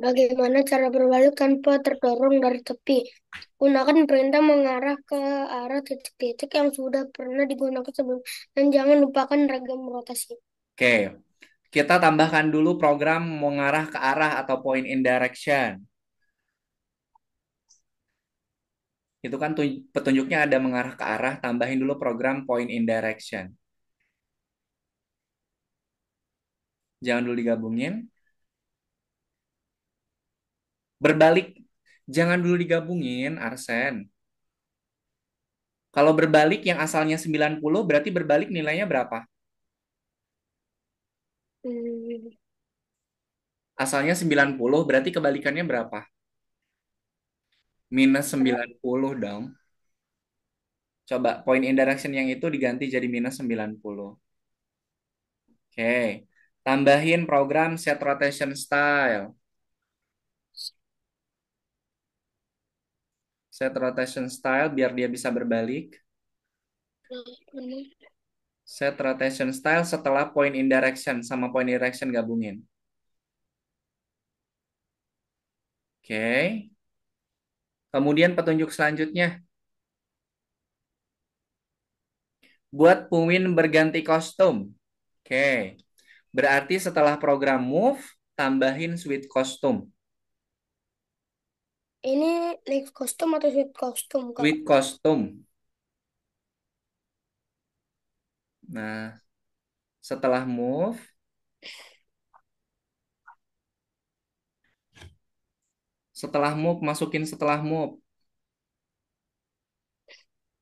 Speaker 2: Bagaimana cara berbalik tanpa terdorong dari tepi? Gunakan perintah mengarah ke arah titik-titik yang sudah pernah digunakan sebelum dan jangan lupakan ragam rotasi.
Speaker 1: Oke. Kita tambahkan dulu program mengarah ke arah atau point in direction. Itu kan petunjuknya ada mengarah ke arah, tambahin dulu program point in direction. Jangan dulu digabungin. Berbalik, jangan dulu digabungin, Arsen. Kalau berbalik yang asalnya 90, berarti berbalik nilainya berapa?
Speaker 2: Hmm,
Speaker 1: Asalnya 90, berarti kebalikannya berapa? Minus 90 dong. Coba point in direction yang itu diganti jadi minus 90. Oke. Tambahin program set rotation style. Set rotation style biar dia bisa berbalik. Set rotation style setelah point in direction sama point in direction gabungin. Oke. Kemudian petunjuk selanjutnya. Buat Puwin berganti kostum. Oke. Berarti setelah program move, tambahin sweet kostum.
Speaker 2: ini next kostum atau suit kostum, Kak?
Speaker 1: Sweet kostum. Nah, setelah move, masukin setelah move.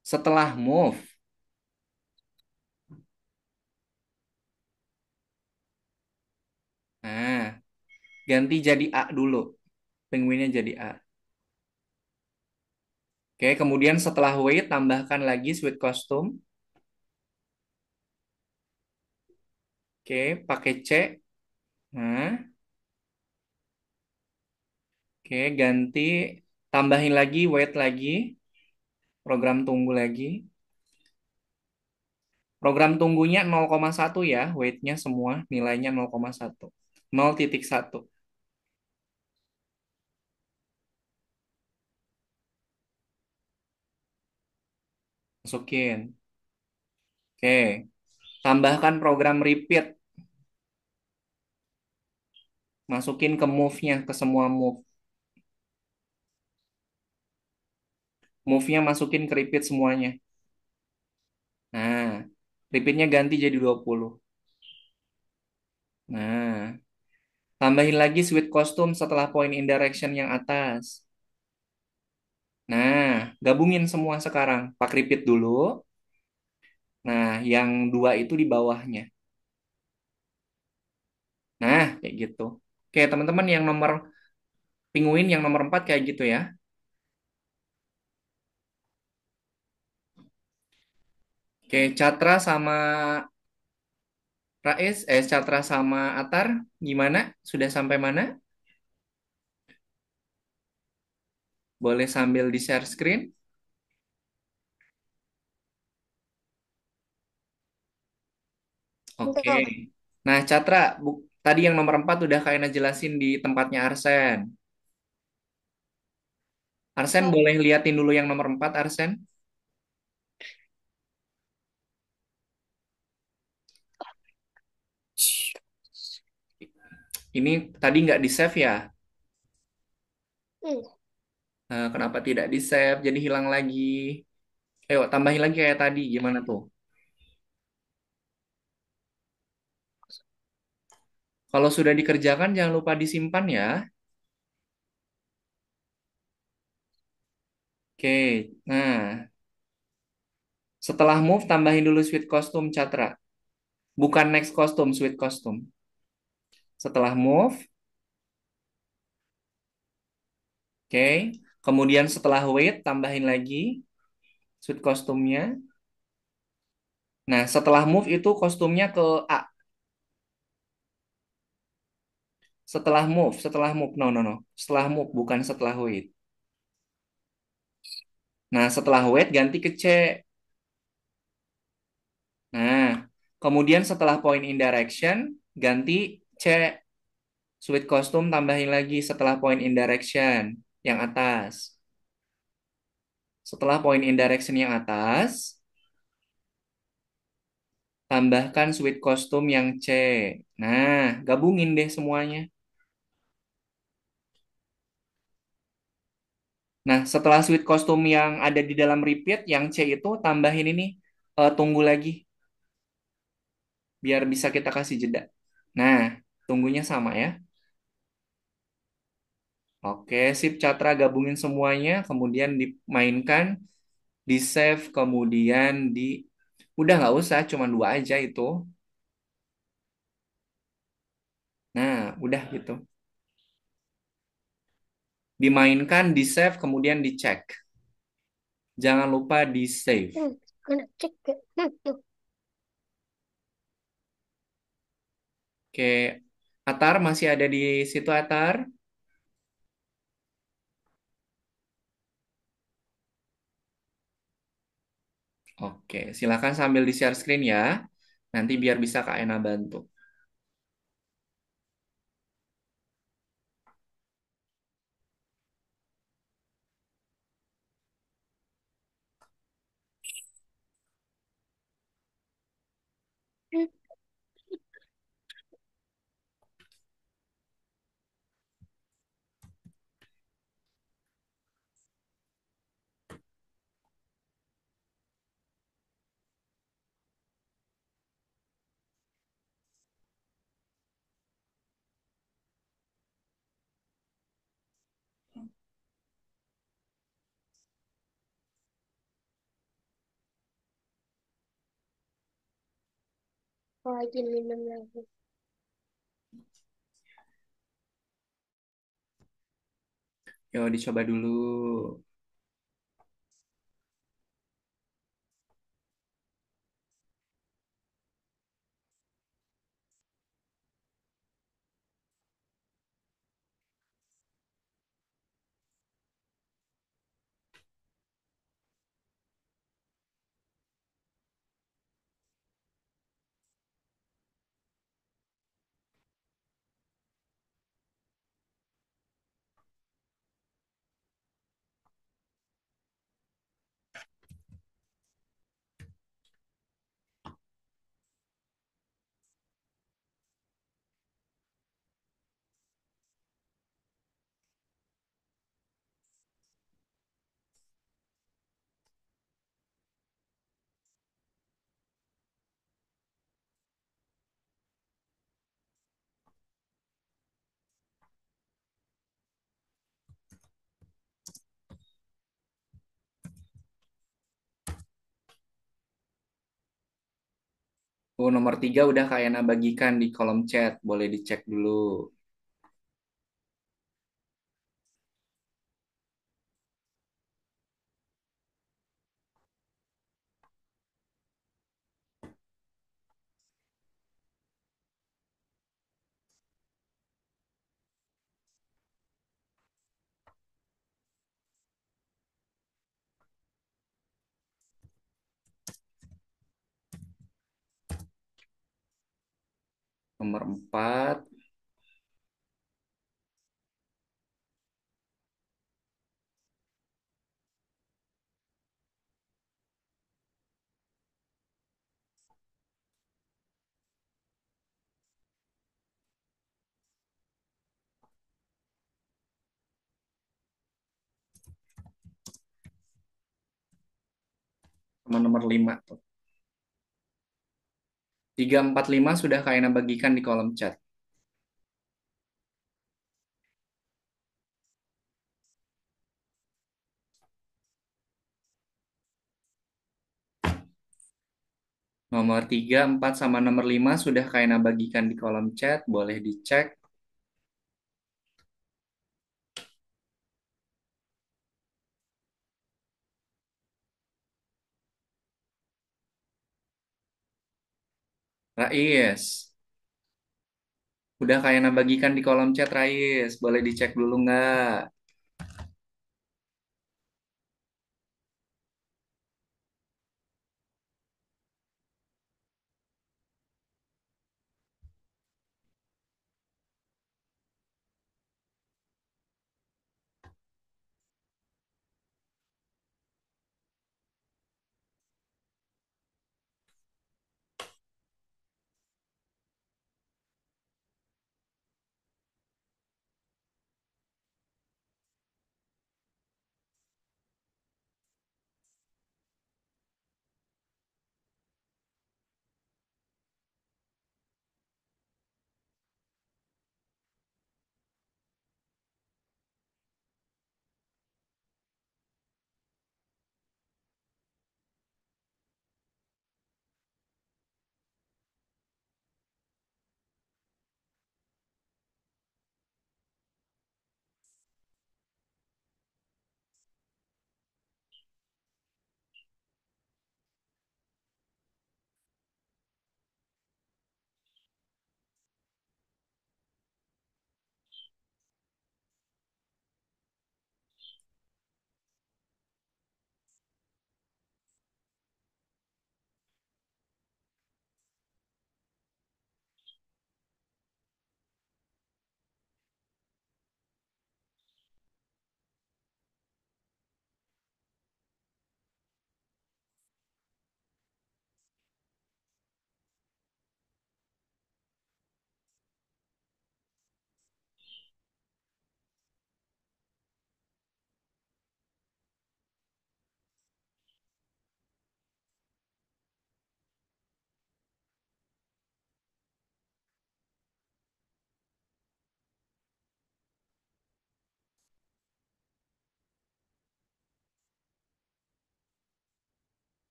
Speaker 1: Setelah move. Nah, ganti jadi A dulu. Penguinnya jadi A. Oke, kemudian setelah wait, tambahkan lagi sweet kostum. Oke, pakai C. Nah, oke, ganti. Tambahin lagi, wait lagi. Program tunggu lagi. Program tunggunya 0,1 ya. Weightnya semua nilainya 0,1. 0,1. Masukin. Oke. Tambahkan program repeat. Masukin ke move-nya, ke semua move. Move-nya masukin ke repeat semuanya. Nah, repeatnya ganti jadi 20. Nah, tambahin lagi sweet costume setelah point in direction yang atas. Nah, gabungin semua sekarang. Pak repeat dulu. Nah, yang dua itu di bawahnya. Nah, kayak gitu. Oke, teman-teman yang nomor penguin yang nomor 4 kayak gitu ya. Oke, Catra sama Catra sama Atar, gimana? Sudah sampai mana? Boleh sambil di-share screen? Oke.
Speaker 2: Bentar.
Speaker 1: Nah, Catra, tadi yang nomor 4 udah kayaknya jelasin di tempatnya Arsen. Arsen
Speaker 2: Kak.
Speaker 1: boleh liatin dulu yang nomor 4, Arsen? Ini tadi nggak di-save ya?
Speaker 2: Hmm.
Speaker 1: Kenapa tidak di-save? Jadi hilang lagi. Ayo, tambahin lagi kayak tadi. Gimana tuh? Kalau sudah dikerjakan, jangan lupa disimpan ya. Oke, nah setelah move tambahin dulu sweet costume Catra. Bukan next costume, sweet costume. Setelah move, Oke. Kemudian setelah weight, tambahin lagi suit kostumnya. Nah, setelah move itu kostumnya ke A. Setelah move. No, no, no. Setelah move, bukan setelah weight. Nah, setelah weight ganti ke C. Nah, kemudian setelah point in direction, ganti C. Sweet kostum tambahin lagi setelah point in direction yang atas. Setelah point in direction yang atas, tambahkan sweet kostum yang C. Nah, gabungin deh semuanya. Nah, setelah sweet kostum yang ada di dalam repeat, yang C itu tambahin ini, tunggu lagi, biar bisa kita kasih jeda. Nah, tunggunya sama ya. Oke, sip Catra gabungin semuanya, kemudian dimainkan, di save, kemudian di... Udah nggak usah, cuma dua aja itu. Nah, udah gitu. Dimainkan, di save, kemudian dicek. Jangan lupa di save.
Speaker 2: Kena cek ke. Tuh.
Speaker 1: Oke, Atar masih ada di situ Atar? Oke, silakan sambil di share screen ya. Nanti biar bisa Kak Ena bantu.
Speaker 2: Lagi minum lagi.
Speaker 1: Yuk dicoba dulu. Oh, nomor 3 udah Kak Ena bagikan di kolom chat. Boleh dicek dulu. Nomor 4, sama nomor 5 tuh. 3, 4, 5 sudah Kak Ena bagikan di kolom chat. Nomor 3, 4, sama nomor 5 sudah Kak Ena bagikan di kolom chat. Boleh dicek. Rais, udah kayak bagikan di kolom chat Rais. Boleh dicek dulu nggak?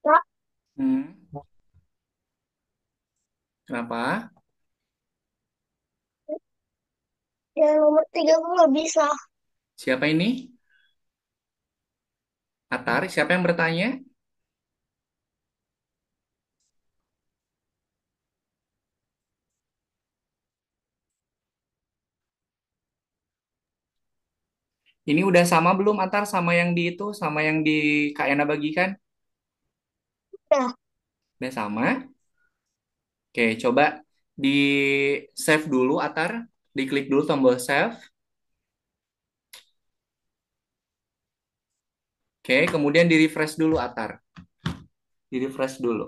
Speaker 3: Kak,
Speaker 1: Hmm, kenapa?
Speaker 3: yang nomor 3 aku nggak bisa.
Speaker 1: Siapa ini? Atar, siapa yang bertanya? Ini udah sama belum Atar sama yang di itu, sama yang di Kak Yana bagikan?
Speaker 3: Nah,
Speaker 1: Udah sama? Oke, coba di save dulu Atar. Diklik dulu tombol save. Oke, kemudian di refresh dulu Atar. Di refresh dulu.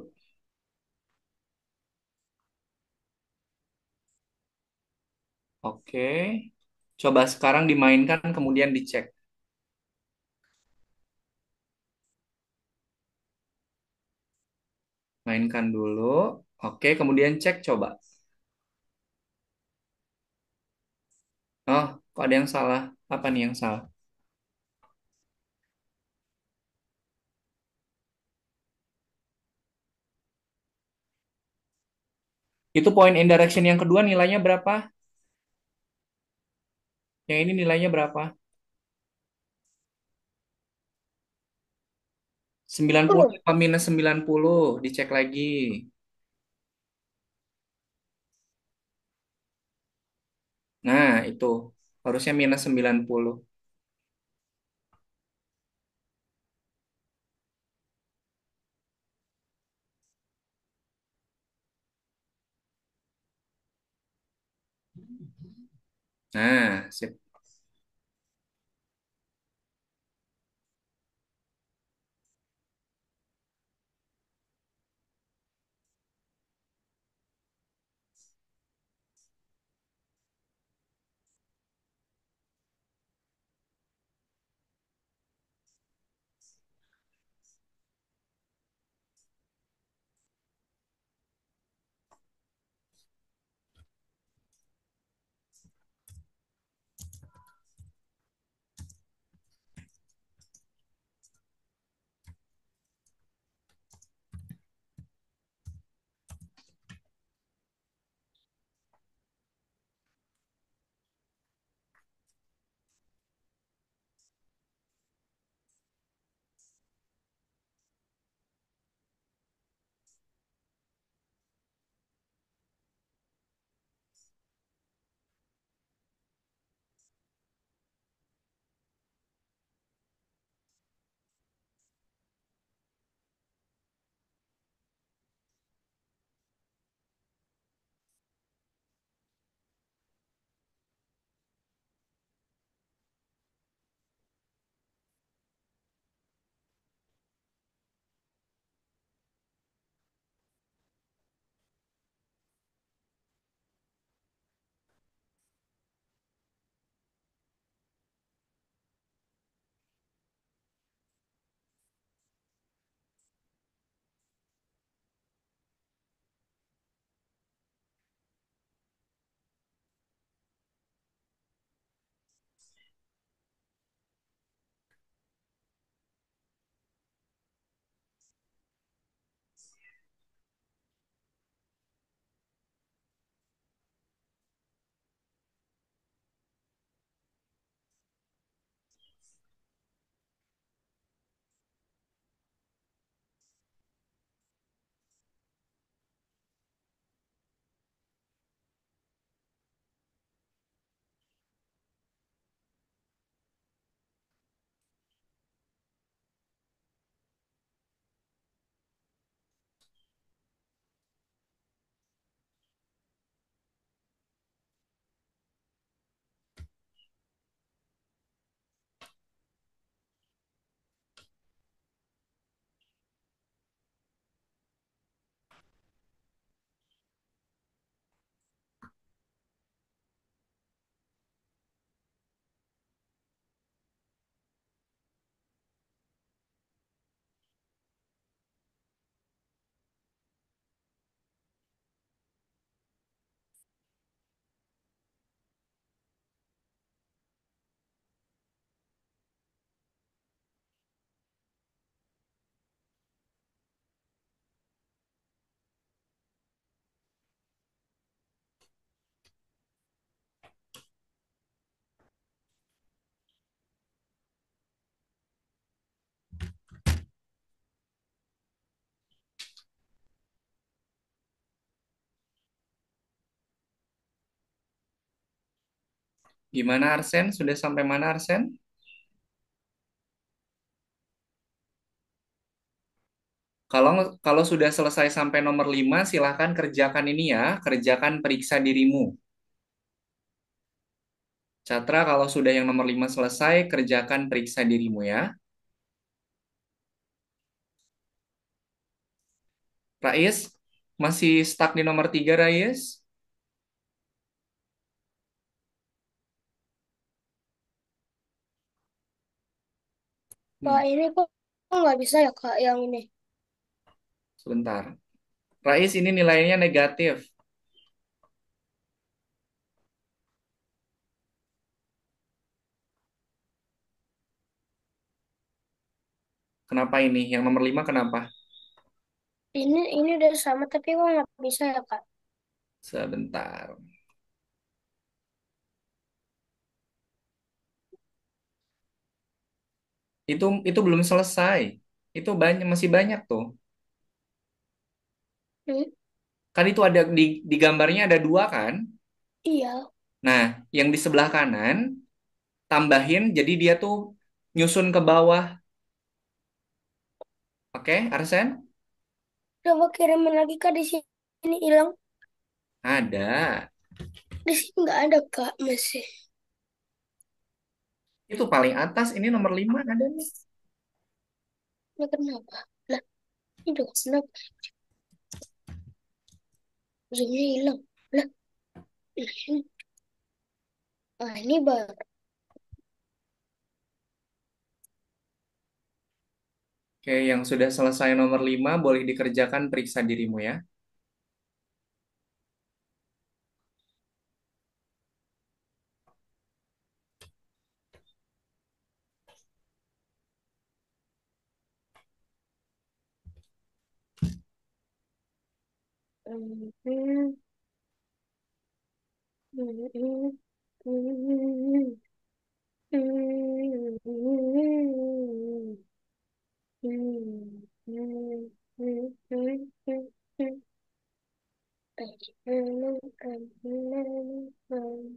Speaker 1: Oke. Coba sekarang dimainkan kemudian dicek. Mainkan dulu. Oke, kemudian cek coba. Oh, kok ada yang salah? Apa nih yang salah? Itu point indirection yang kedua nilainya berapa? Yang ini nilainya berapa? 90
Speaker 3: tuh.
Speaker 1: apa minus 90? Dicek lagi. Nah, itu. Harusnya minus 90. Nah, sip. Gimana Arsen? Sudah sampai mana Arsen? Kalau kalau sudah selesai sampai nomor 5, silahkan kerjakan ini ya, kerjakan periksa dirimu. Catra, kalau sudah yang nomor 5 selesai, kerjakan periksa dirimu ya. Rais, masih stuck di nomor 3, Rais? Hmm,
Speaker 3: Kak, ini kok nggak bisa ya, Kak, yang ini?
Speaker 1: sebentar. Rais, ini nilainya negatif. Kenapa ini? Yang nomor 5 kenapa?
Speaker 3: Ini udah sama, tapi kok nggak bisa ya, Kak?
Speaker 1: Sebentar. Itu belum selesai. Itu banyak, masih banyak tuh.
Speaker 3: Hmm?
Speaker 1: Kan itu ada di gambarnya ada 2 kan?
Speaker 3: Iya,
Speaker 1: Nah, yang di sebelah kanan tambahin jadi dia tuh nyusun ke bawah. Oke, Arsen?
Speaker 3: coba kirimin lagi, Kak, di sini hilang.
Speaker 1: Ada.
Speaker 3: Di sini nggak ada, Kak, masih.
Speaker 1: Itu paling atas, ini nomor 5 ada nih.
Speaker 3: Ini kenapa? Lah, ini juga kenapa? Zoomnya hilang. Lah, ini. Ini baru.
Speaker 1: Oke, yang sudah selesai nomor 5 boleh dikerjakan periksa dirimu ya.
Speaker 3: Hmm, hmm, hmm, hmm, hmm, hmm, hmm, hmm, hmm, hmm, hmm, hmm.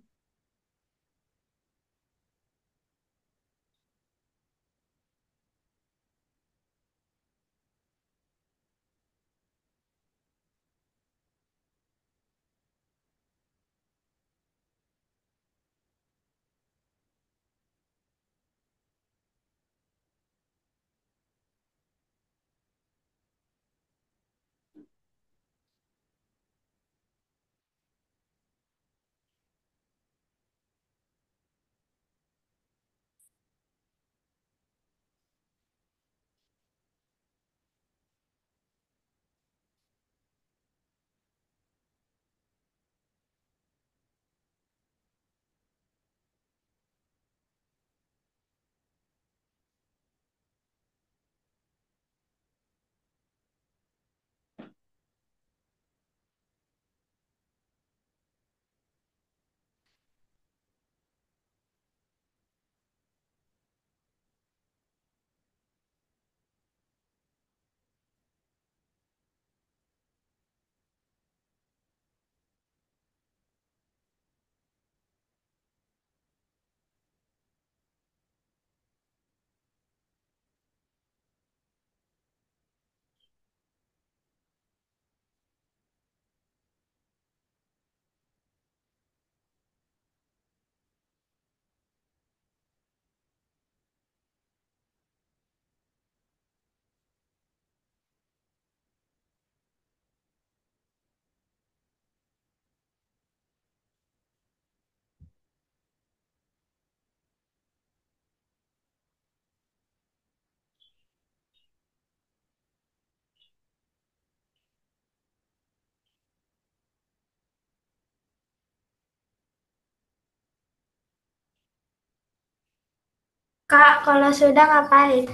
Speaker 2: Kak, kalau sudah ngapain?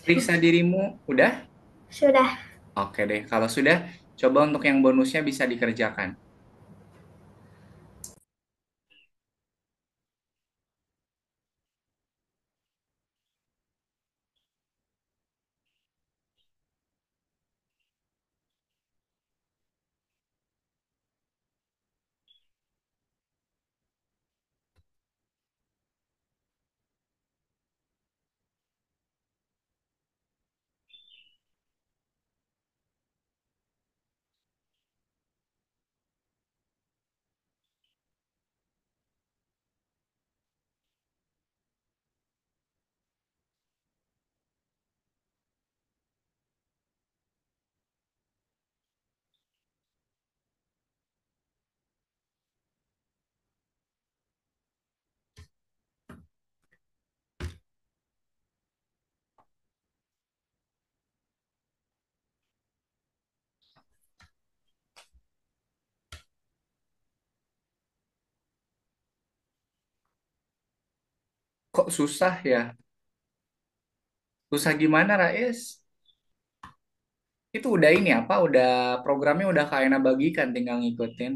Speaker 1: Periksa dirimu, udah?
Speaker 2: Sudah.
Speaker 1: Oke deh, kalau sudah, coba untuk yang bonusnya bisa dikerjakan. Kok susah ya? Susah gimana, Rais? Itu udah ini apa? Udah programnya udah kayak bagikan, tinggal ngikutin.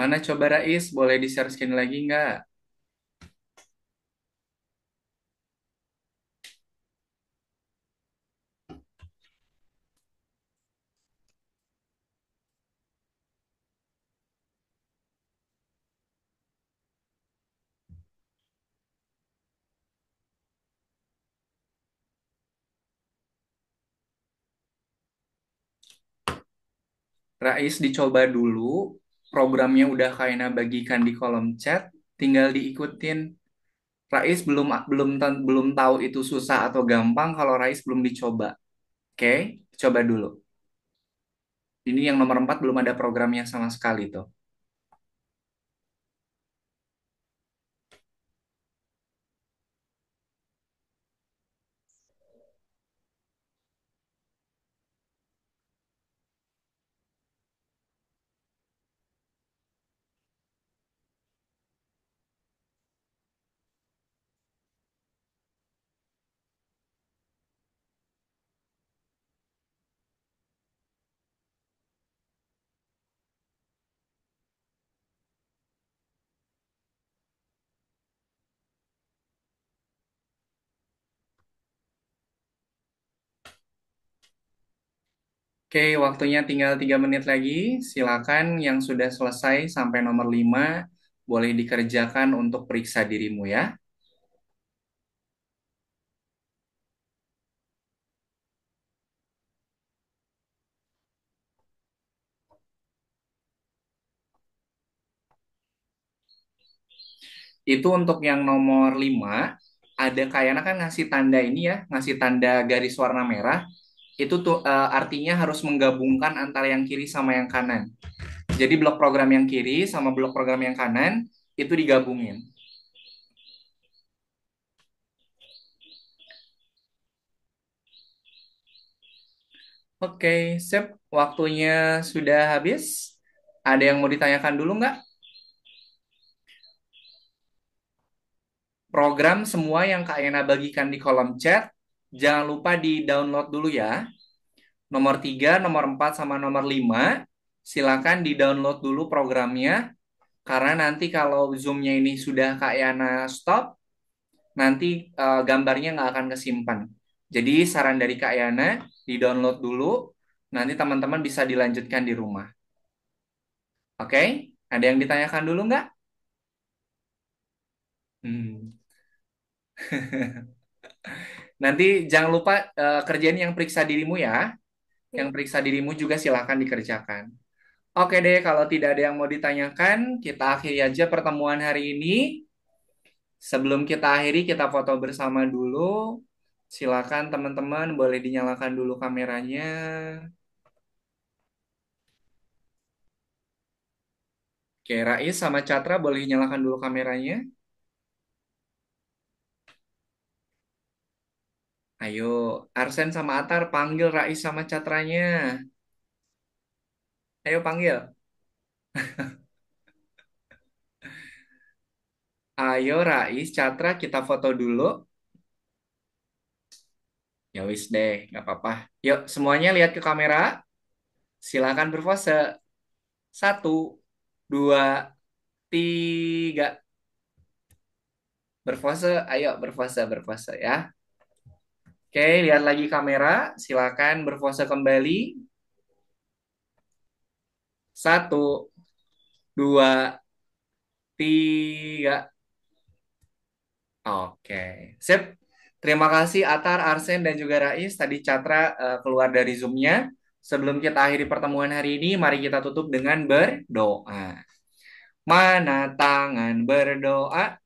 Speaker 1: Mana coba Rais? Boleh di-share screen lagi nggak? Rais dicoba dulu. Programnya udah kayak bagikan di kolom chat. Tinggal diikutin. Rais belum tahu itu susah atau gampang kalau Rais belum dicoba. Oke, coba dulu. Ini yang nomor 4 belum ada programnya sama sekali tuh. Oke, waktunya tinggal 3 menit lagi. Silakan yang sudah selesai sampai nomor 5 boleh dikerjakan untuk periksa dirimu ya. Itu untuk yang nomor 5 ada kayaknya kan ngasih tanda ini ya, ngasih tanda garis warna merah. Itu tuh artinya harus menggabungkan antara yang kiri sama yang kanan. Jadi blok program yang kiri sama blok program yang kanan itu digabungin. Oke, sip. Waktunya sudah habis. Ada yang mau ditanyakan dulu nggak? Program semua yang Kak Ena bagikan di kolom chat, jangan lupa di-download dulu ya. Nomor 3, nomor 4, sama nomor 5, silakan di-download dulu programnya. Karena nanti kalau Zoom-nya ini sudah Kak Yana stop, nanti gambarnya nggak akan kesimpan. Jadi saran dari Kak Yana, di-download dulu, nanti teman-teman bisa dilanjutkan di rumah. Oke? Ada yang ditanyakan dulu nggak? Hmm. Nanti jangan lupa kerjain yang periksa dirimu ya. Yang periksa dirimu juga silahkan dikerjakan. Oke deh, kalau tidak ada yang mau ditanyakan, kita akhiri aja pertemuan hari ini. Sebelum kita akhiri, kita foto bersama dulu. Silakan teman-teman, boleh dinyalakan dulu kameranya. Oke, Rais sama Catra boleh nyalakan dulu kameranya. Ayo, Arsen sama Atar panggil Rais sama Catranya. Ayo panggil. Ayo Rais, Catra kita foto dulu. Ya wis deh, nggak apa-apa. Yuk, semuanya lihat ke kamera. Silakan berpose. Satu, dua, tiga. Berpose, ayo berpose ya. Oke, lihat lagi kamera. Silakan berpose kembali. Satu, dua, tiga. Oke, sip. Terima kasih Atar, Arsen, dan juga Rais. Tadi Catra keluar dari Zoom-nya. Sebelum kita akhiri pertemuan hari ini, mari kita tutup dengan berdoa. Mana tangan berdoa?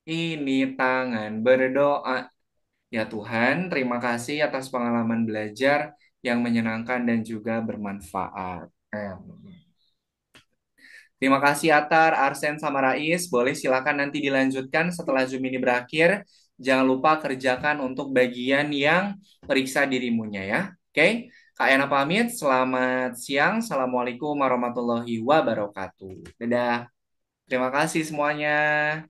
Speaker 1: Ini tangan berdoa. Ya Tuhan, terima kasih atas pengalaman belajar yang menyenangkan dan juga bermanfaat. Amin. Terima kasih Atar, Arsen, sama Rais. Boleh silakan nanti dilanjutkan setelah Zoom ini berakhir. Jangan lupa kerjakan untuk bagian yang periksa dirimunya ya. Oke, Kak Ena pamit. Selamat siang. Assalamualaikum warahmatullahi wabarakatuh. Dadah. Terima kasih semuanya.